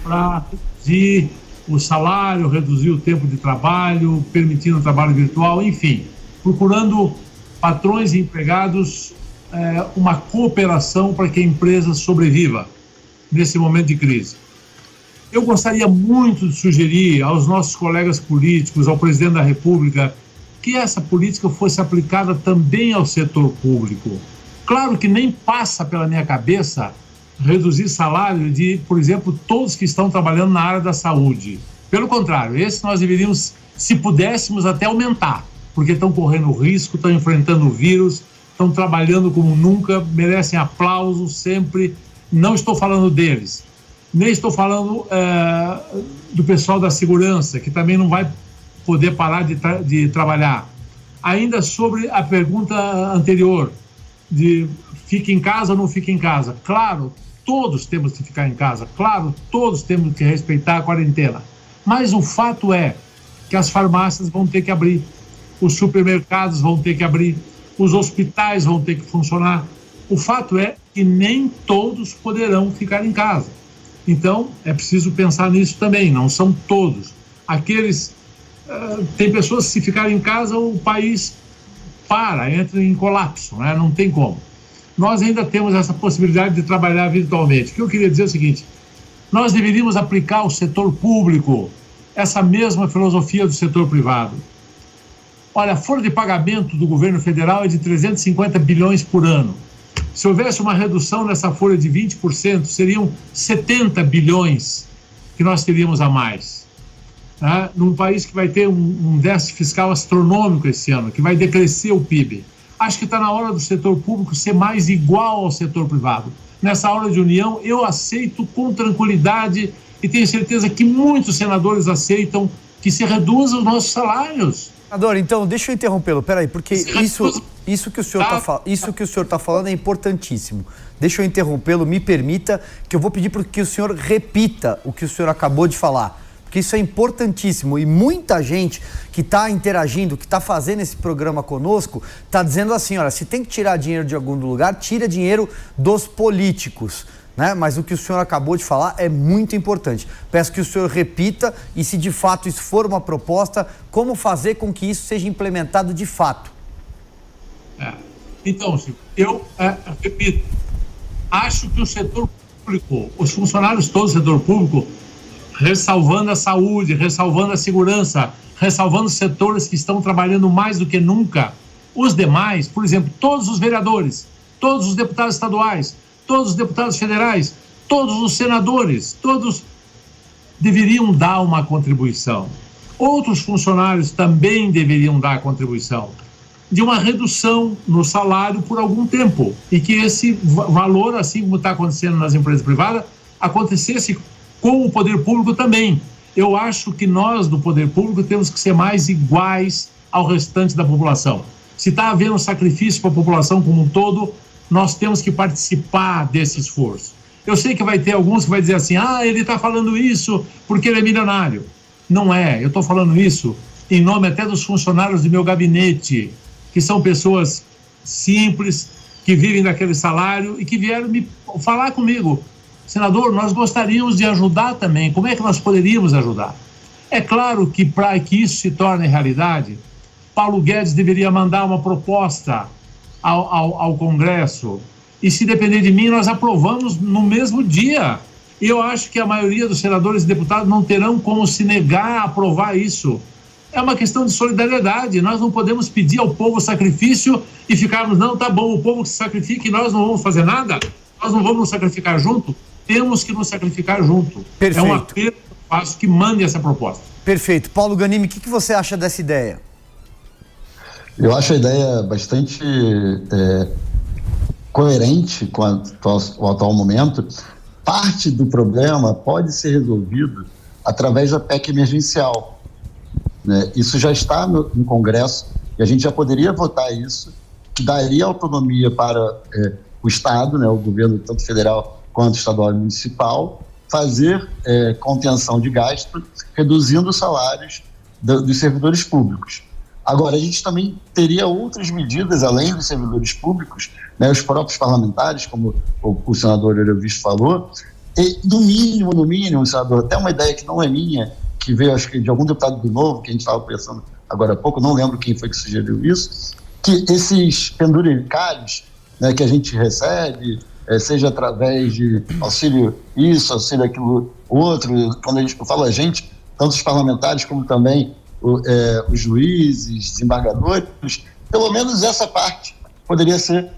para reduzir o salário, reduzir o tempo de trabalho, permitindo o trabalho virtual, enfim, procurando patrões e empregados uma cooperação para que a empresa sobreviva nesse momento de crise. Eu gostaria muito de sugerir aos nossos colegas políticos, ao presidente da República, que essa política fosse aplicada também ao setor público. Claro que nem passa pela minha cabeça reduzir salário de, por exemplo, todos que estão trabalhando na área da saúde. Pelo contrário, esse nós deveríamos, se pudéssemos, até aumentar, porque estão correndo risco, estão enfrentando o vírus, estão trabalhando como nunca, merecem aplausos sempre. Não estou falando deles. Nem estou falando do pessoal da segurança, que também não vai poder parar de trabalhar. Ainda sobre a pergunta anterior, de fica em casa ou não fica em casa. Claro, todos temos que ficar em casa. Claro, todos temos que respeitar a quarentena. Mas o fato é que as farmácias vão ter que abrir, os supermercados vão ter que abrir, os hospitais vão ter que funcionar. O fato é que nem todos poderão ficar em casa. Então, é preciso pensar nisso também, não são todos. Tem pessoas que se ficarem em casa, o país entra em colapso, né? Não tem como. Nós ainda temos essa possibilidade de trabalhar virtualmente. O que eu queria dizer é o seguinte, nós deveríamos aplicar ao setor público essa mesma filosofia do setor privado. Olha, a folha de pagamento do governo federal é de 350 bilhões por ano. Se houvesse uma redução nessa folha de 20%, seriam 70 bilhões que nós teríamos a mais. Tá? Num país que vai ter um déficit fiscal astronômico esse ano, que vai decrescer o PIB. Acho que está na hora do setor público ser mais igual ao setor privado. Nessa hora de união, eu aceito com tranquilidade e tenho certeza que muitos senadores aceitam que se reduzam os nossos salários. Senador, então, deixa eu interrompê-lo, peraí, porque isso que o senhor está falando é importantíssimo. Deixa eu interrompê-lo, me permita, que eu vou pedir para que o senhor repita o que o senhor acabou de falar, porque isso é importantíssimo e muita gente que está interagindo, que está fazendo esse programa conosco, está dizendo assim, olha, se tem que tirar dinheiro de algum lugar, tira dinheiro dos políticos. Né? Mas o que o senhor acabou de falar é muito importante. Peço que o senhor repita e, se de fato isso for uma proposta, como fazer com que isso seja implementado de fato. Então, eu repito, acho que o setor público, os funcionários todos do setor público, ressalvando a saúde, ressalvando a segurança, ressalvando os setores que estão trabalhando mais do que nunca, os demais, por exemplo, todos os vereadores, todos os deputados estaduais, todos os deputados federais, todos os senadores, todos deveriam dar uma contribuição. Outros funcionários também deveriam dar contribuição de uma redução no salário por algum tempo e que esse valor, assim como está acontecendo nas empresas privadas, acontecesse com o poder público também. Eu acho que nós, do poder público, temos que ser mais iguais ao restante da população. Se está havendo sacrifício para a população como um todo, nós temos que participar desse esforço. Eu sei que vai ter alguns que vai dizer assim, ele está falando isso porque ele é milionário. Não é, eu estou falando isso em nome até dos funcionários do meu gabinete, que são pessoas simples, que vivem daquele salário e que vieram me falar comigo. Senador, nós gostaríamos de ajudar também, como é que nós poderíamos ajudar? É claro que para que isso se torne realidade, Paulo Guedes deveria mandar uma proposta ao Congresso, e se depender de mim, nós aprovamos no mesmo dia. Eu acho que a maioria dos senadores e deputados não terão como se negar a aprovar isso. É uma questão de solidariedade, nós não podemos pedir ao povo sacrifício e ficarmos, não, tá bom, o povo que se sacrifica e nós não vamos fazer nada, nós não vamos nos sacrificar junto, temos que nos sacrificar junto. Perfeito. É um apelo que eu faço que mande essa proposta. Perfeito. Paulo Ganimi, o que você acha dessa ideia? Eu acho a ideia bastante coerente com o atual momento. Parte do problema pode ser resolvido através da PEC emergencial. Né? Isso já está no Congresso e a gente já poderia votar isso, que daria autonomia para o Estado, né, o governo tanto federal quanto estadual e municipal, fazer contenção de gasto, reduzindo os salários dos servidores públicos. Agora, a gente também teria outras medidas, além dos servidores públicos, né, os próprios parlamentares, como o senador Eurovisto falou, e no mínimo, senador, até uma ideia que não é minha, que veio, acho que de algum deputado do Novo, que a gente estava pensando agora há pouco, não lembro quem foi que sugeriu isso, que esses penduricários, né, que a gente recebe, seja através de auxílio isso, auxílio aquilo, outro, quando eu falo a gente, tanto os parlamentares como também os juízes, desembargadores, pelo menos essa parte poderia ser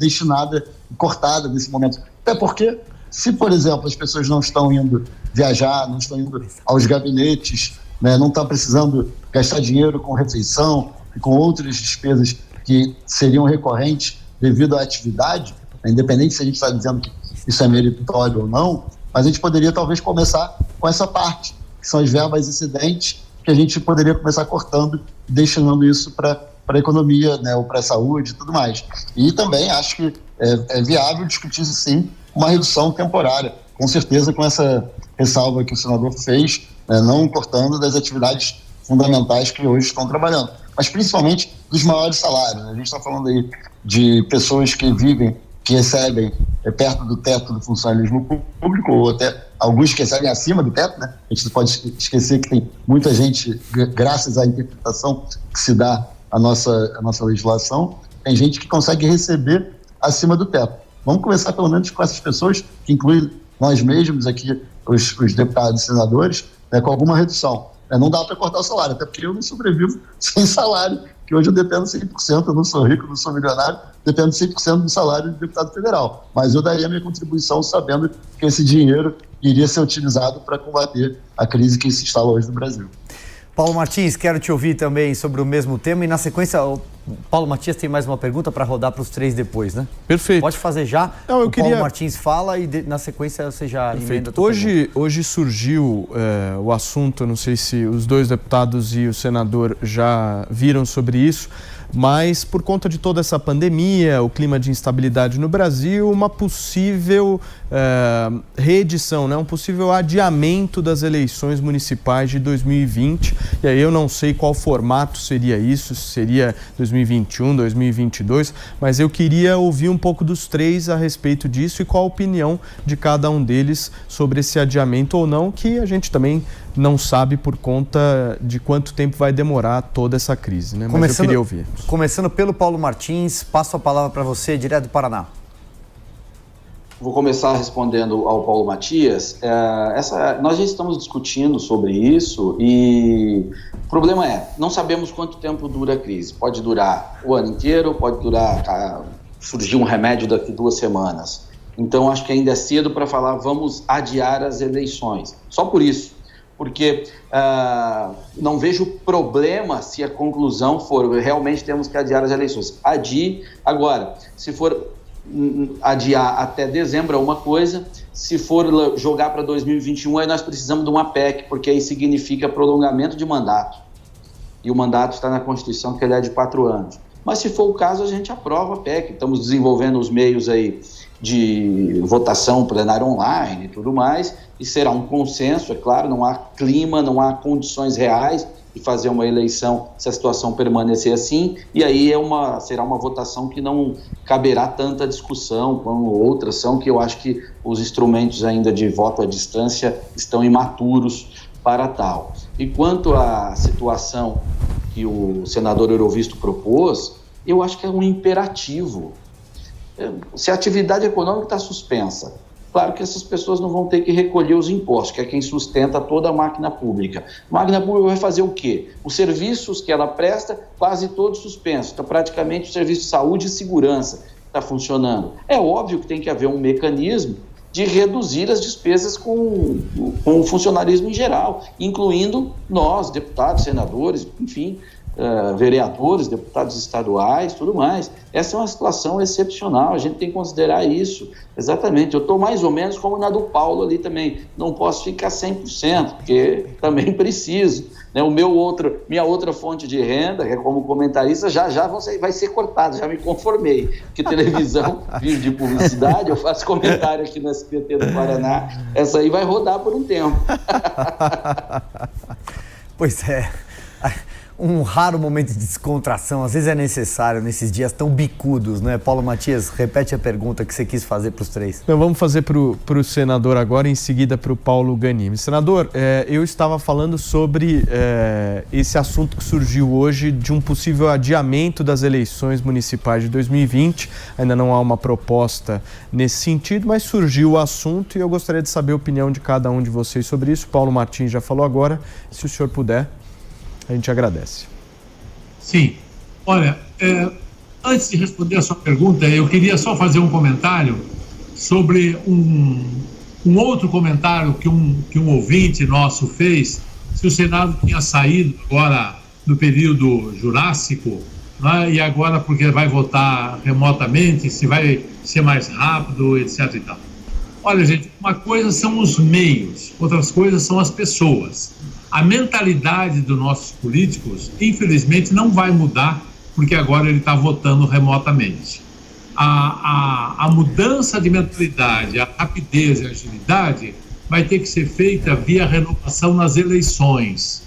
destinada, cortada nesse momento. Até porque, se, por exemplo, as pessoas não estão indo viajar, não estão indo aos gabinetes, né, não estão precisando gastar dinheiro com refeição e com outras despesas que seriam recorrentes devido à atividade, independente se a gente está dizendo que isso é meritório ou não, Mas a gente poderia talvez começar com essa parte, que são as verbas excedentes, que a gente poderia começar cortando, destinando isso para a economia, né, ou para a saúde e tudo mais. E também acho que é viável discutir, sim, uma redução temporária, com certeza com essa ressalva que o senador fez, né, não cortando das atividades fundamentais que hoje estão trabalhando, mas principalmente dos maiores salários. A gente está falando aí de pessoas que vivem, que recebem perto do teto do funcionalismo público, ou até alguns que recebem acima do teto, né? A gente não pode esquecer que tem muita gente, graças à interpretação que se dá à nossa legislação, tem gente que consegue receber acima do teto. Vamos começar pelo menos com essas pessoas, que incluem nós mesmos aqui, os deputados e senadores, né, com alguma redução. Não dá para cortar o salário, até porque eu não sobrevivo sem salário, que hoje eu dependo 100%, eu não sou rico, não sou milionário, dependo 100% do salário de deputado federal. Mas eu daria a minha contribuição sabendo que esse dinheiro iria ser utilizado para combater a crise que se instala hoje no Brasil. Paulo Martins, quero te ouvir também sobre o mesmo tema e na sequência, o Paulo Matias tem mais uma pergunta para rodar para os três depois, né? Perfeito. Pode fazer já, Paulo Martins fala e na sequência você já emenda a tua pergunta. Hoje surgiu o assunto, não sei se os dois deputados e o senador já viram sobre isso, mas por conta de toda essa pandemia, o clima de instabilidade no Brasil, uma possível reedição, né? Um possível adiamento das eleições municipais de 2020. E aí eu não sei qual formato seria isso, se seria 2021, 2022, mas eu queria ouvir um pouco dos três a respeito disso e qual a opinião de cada um deles sobre esse adiamento ou não, que a gente também não sabe por conta de quanto tempo vai demorar toda essa crise, né? Mas eu queria ouvir. Começando pelo Paulo Martins, passo a palavra para você, direto do Paraná. Vou começar respondendo ao Paulo Matias. Nós já estamos discutindo sobre isso e o problema não sabemos quanto tempo dura a crise. Pode durar o ano inteiro, pode surgir um remédio daqui 2 semanas. Então, acho que ainda é cedo para falar, vamos adiar as eleições. Só por isso. Porque não vejo problema se a conclusão for realmente temos que adiar as eleições. Adie. Agora, se for adiar até dezembro é uma coisa, se for jogar para 2021, aí nós precisamos de uma PEC, porque aí significa prolongamento de mandato. E o mandato está na Constituição, que ele é de 4 anos. Mas se for o caso, a gente aprova a PEC. Estamos desenvolvendo os meios aí de votação plenária online e tudo mais, e será um consenso, é claro, não há clima, não há condições reais de fazer uma eleição se a situação permanecer assim, e aí será uma votação que não caberá tanta discussão como outras são, que eu acho que os instrumentos ainda de voto à distância estão imaturos para tal. E quanto à situação que o senador Eurovisto propôs, eu acho que é um imperativo. Se a atividade econômica está suspensa, claro que essas pessoas não vão ter que recolher os impostos, que é quem sustenta toda a máquina pública. A máquina pública vai fazer o quê? Os serviços que ela presta, quase todos suspensos. Então, praticamente, o serviço de saúde e segurança está funcionando. É óbvio que tem que haver um mecanismo de reduzir as despesas com o funcionalismo em geral, incluindo nós, deputados, senadores, enfim, vereadores, deputados estaduais, tudo mais. Essa é uma situação excepcional, a gente tem que considerar isso. Exatamente, eu estou mais ou menos como na do Paulo ali também, não posso ficar 100%, porque também preciso, né? Minha outra fonte de renda, que é como comentarista, já vai ser cortada, já me conformei, porque televisão vive de publicidade, eu faço comentário aqui no SBT do Paraná, essa aí vai rodar por um tempo. Pois é, um raro momento de descontração, às vezes é necessário nesses dias tão bicudos, né? Paulo Matias, repete a pergunta que você quis fazer para os três. Então, vamos fazer para o senador agora, em seguida para o Paulo Ganimi. Senador, eu estava falando sobre esse assunto que surgiu hoje de um possível adiamento das eleições municipais de 2020. Ainda não há uma proposta nesse sentido, mas surgiu o assunto e eu gostaria de saber a opinião de cada um de vocês sobre isso. Paulo Martins já falou agora, se o senhor puder, a gente agradece. Sim. Olha, antes de responder a sua pergunta, eu queria só fazer um comentário sobre um outro comentário que um ouvinte nosso fez, se o Senado tinha saído agora do período Jurássico, né, e agora porque vai votar remotamente, se vai ser mais rápido, etc. e tal. Olha, gente, uma coisa são os meios, outras coisas são as pessoas. A mentalidade dos nossos políticos, infelizmente, não vai mudar, porque agora ele está votando remotamente. A mudança de mentalidade, a rapidez e a agilidade vai ter que ser feita via renovação nas eleições.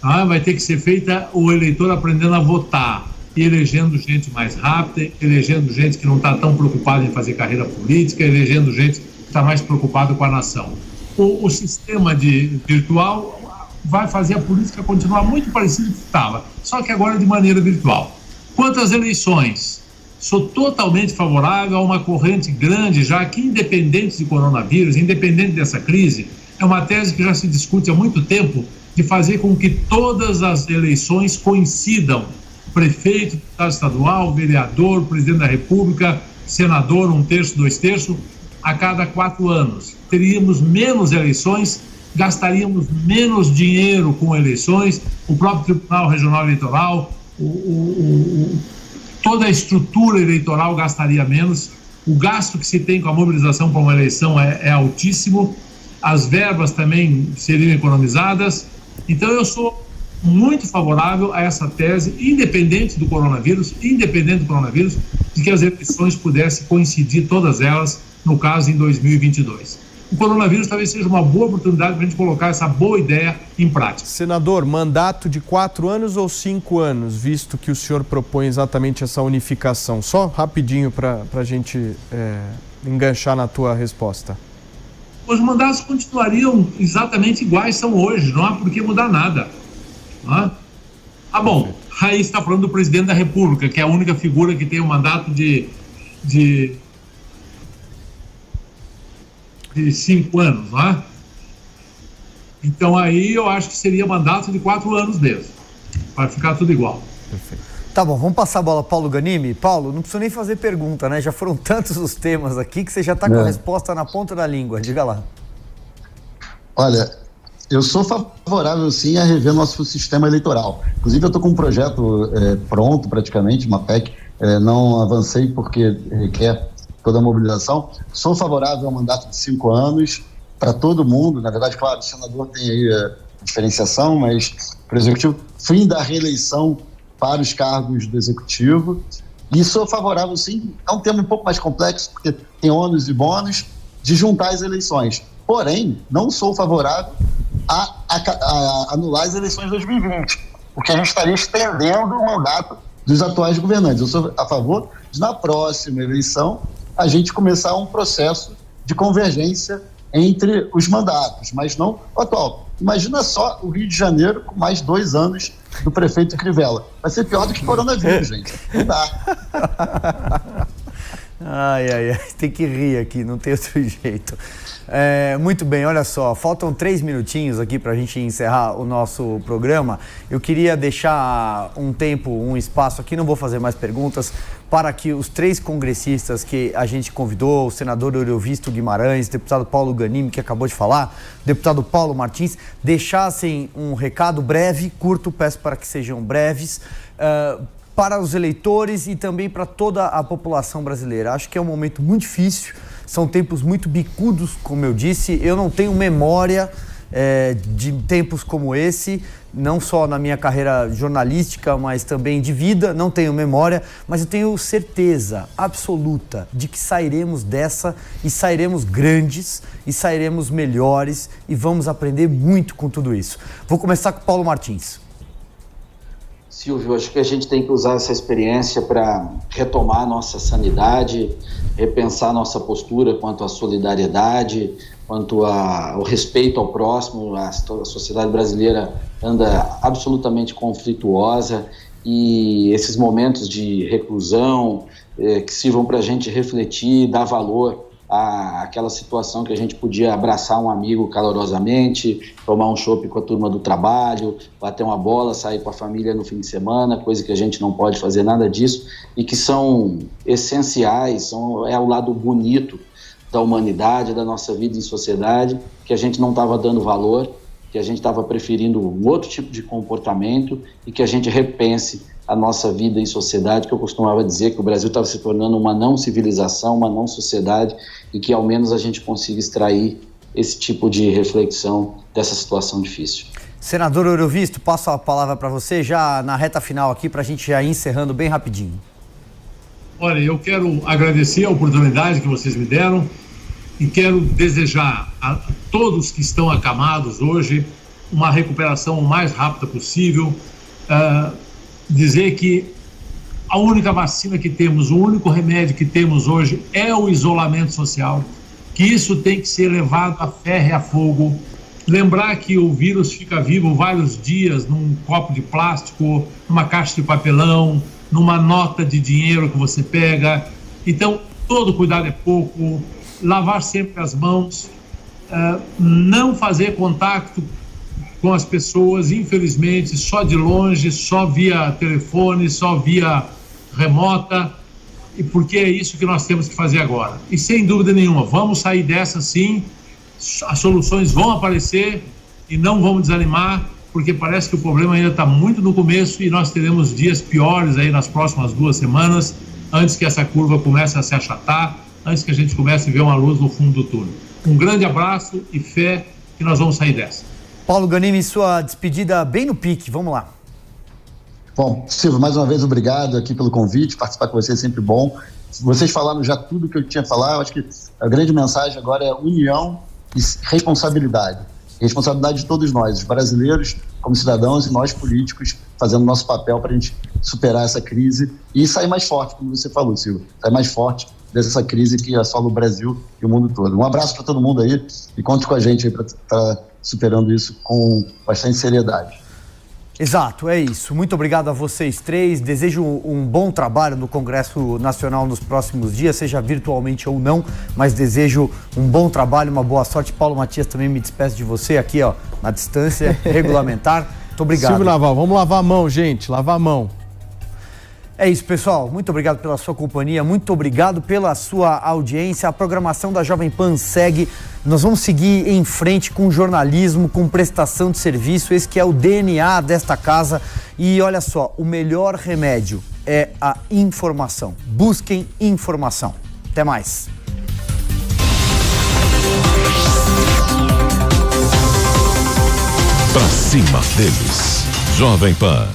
Tá? Vai ter que ser feita o eleitor aprendendo a votar e elegendo gente mais rápida, elegendo gente que não está tão preocupada em fazer carreira política, elegendo gente que está mais preocupada com a nação. O sistema virtual vai fazer a política continuar muito parecida com o que estava, só que agora de maneira virtual. Quanto às eleições, sou totalmente favorável a uma corrente grande, já que independente de coronavírus, independente dessa crise, é uma tese que já se discute há muito tempo, de fazer com que todas as eleições coincidam. Prefeito, deputado estadual, vereador, presidente da República, senador, 1/3, 2/3, a cada 4 anos. Teríamos menos eleições, gastaríamos menos dinheiro com eleições, o próprio Tribunal Regional Eleitoral, toda a estrutura eleitoral gastaria menos, o gasto que se tem com a mobilização para uma eleição é altíssimo, as verbas também seriam economizadas. Então eu sou muito favorável a essa tese, independente do coronavírus, de que as eleições pudessem coincidir todas elas, no caso em 2022. O coronavírus talvez seja uma boa oportunidade para a gente colocar essa boa ideia em prática. Senador, mandato de 4 anos ou 5 anos, visto que o senhor propõe exatamente essa unificação? Só rapidinho para a gente enganchar na tua resposta. Os mandatos continuariam exatamente iguais são hoje, não há por que mudar nada. Bom, aí está falando do presidente da República, que é a única figura que tem um mandato de 5 anos, não é? Então aí eu acho que seria mandato de 4 anos mesmo, para ficar tudo igual. Perfeito. Tá bom, vamos passar a bola para Paulo Ganimi. Paulo, não precisa nem fazer pergunta, né? Já foram tantos os temas aqui que você já está com a resposta na ponta da língua. Diga lá. Olha, eu sou favorável sim a rever nosso sistema eleitoral. Inclusive eu estou com um projeto pronto praticamente, uma PEC, não avancei porque requer toda a mobilização. Sou favorável ao mandato de 5 anos para todo mundo. Na verdade, claro, o senador tem aí a diferenciação, mas para o executivo, fim da reeleição para os cargos do executivo. E sou favorável sim, é um tema um pouco mais complexo, porque tem ônus e bônus de juntar as eleições. Porém, não sou favorável a anular as eleições de 2020, porque a gente estaria estendendo o mandato dos atuais governantes. Eu sou a favor de, na próxima eleição, a gente começar um processo de convergência entre os mandatos, mas não o atual. Imagina só o Rio de Janeiro com mais 2 anos do prefeito Crivella. Vai ser pior do que coronavírus, gente. Não dá. Ai, tem que rir aqui, não tem outro jeito. Muito bem, olha só, faltam 3 minutinhos aqui para a gente encerrar o nosso programa. Eu queria deixar um espaço aqui, não vou fazer mais perguntas, para que os 3 congressistas que a gente convidou, o senador Euriovisto Guimarães, o deputado Paulo Ganimi, que acabou de falar, o deputado Paulo Martins, deixassem um recado breve, curto, peço para que sejam breves, para os eleitores e também para toda a população brasileira. Acho que é um momento muito difícil, são tempos muito bicudos, como eu disse. Eu não tenho memória de tempos como esse, não só na minha carreira jornalística, mas também de vida, não tenho memória, mas eu tenho certeza absoluta de que sairemos dessa e sairemos grandes e sairemos melhores e vamos aprender muito com tudo isso. Vou começar com o Paulo Martins. Silvio, acho que a gente tem que usar essa experiência para retomar nossa sanidade, repensar nossa postura quanto à solidariedade, quanto ao respeito ao próximo. A sociedade brasileira anda absolutamente conflituosa e esses momentos de reclusão que sirvam para a gente refletir, dar valor àquela situação que a gente podia abraçar um amigo calorosamente, tomar um chopp com a turma do trabalho, bater uma bola, sair com a família no fim de semana, coisa que a gente não pode fazer nada disso e que são essenciais, é o lado bonito da humanidade, da nossa vida em sociedade, que a gente não estava dando valor que a gente estava preferindo um outro tipo de comportamento e que a gente repense a nossa vida em sociedade, que eu costumava dizer que o Brasil estava se tornando uma não civilização, uma não sociedade, e que ao menos a gente consiga extrair esse tipo de reflexão dessa situação difícil. Senador Eurovisto, passo a palavra para você já na reta final aqui, para a gente já ir encerrando bem rapidinho. Olha, eu quero agradecer a oportunidade que vocês me deram e quero desejar a todos que estão acamados hoje uma recuperação o mais rápida possível, dizer que a única vacina que temos, o único remédio que temos hoje é o isolamento social, que isso tem que ser levado a ferro e a fogo. Lembrar que o vírus fica vivo vários dias num copo de plástico, numa caixa de papelão, numa nota de dinheiro que você pega. Então, todo cuidado é pouco, lavar sempre as mãos, não fazer contato com as pessoas, infelizmente, só de longe, só via telefone, só via remota, e porque é isso que nós temos que fazer agora. E sem dúvida nenhuma, vamos sair dessa sim, as soluções vão aparecer e não vamos desanimar, porque parece que o problema ainda está muito no começo e nós teremos dias piores aí nas próximas 2 semanas, antes que essa curva comece a se achatar, antes que a gente comece a ver uma luz no fundo do túnel. Um grande abraço e fé que nós vamos sair dessa. Paulo Ghanimi, sua despedida bem no pique, vamos lá. Bom, Silvio, mais uma vez obrigado aqui pelo convite, participar com você é sempre bom. Vocês falaram já tudo que eu tinha a falar, eu acho que a grande mensagem agora é união e responsabilidade. Responsabilidade de todos nós, os brasileiros como cidadãos e nós políticos, fazendo nosso papel para a gente superar essa crise e sair mais forte, como você falou, Silvio, sair mais forte dessa crise que assola o Brasil e o mundo todo. Um abraço para todo mundo aí e conte com a gente aí para estar superando isso com bastante seriedade. Exato, é isso. Muito obrigado a vocês três. Desejo um bom trabalho no Congresso Nacional nos próximos dias, seja virtualmente ou não, mas desejo um bom trabalho, uma boa sorte. Paulo Matias, também me despeço de você aqui, ó, na distância regulamentar. Muito obrigado. Silvio Naval, vamos lavar a mão, gente, lavar a mão. É isso, pessoal. Muito obrigado pela sua companhia, muito obrigado pela sua audiência. A programação da Jovem Pan segue. Nós vamos seguir em frente com jornalismo, com prestação de serviço. Esse que é o DNA desta casa. E olha só, o melhor remédio é a informação. Busquem informação. Até mais. Pra cima deles. Jovem Pan.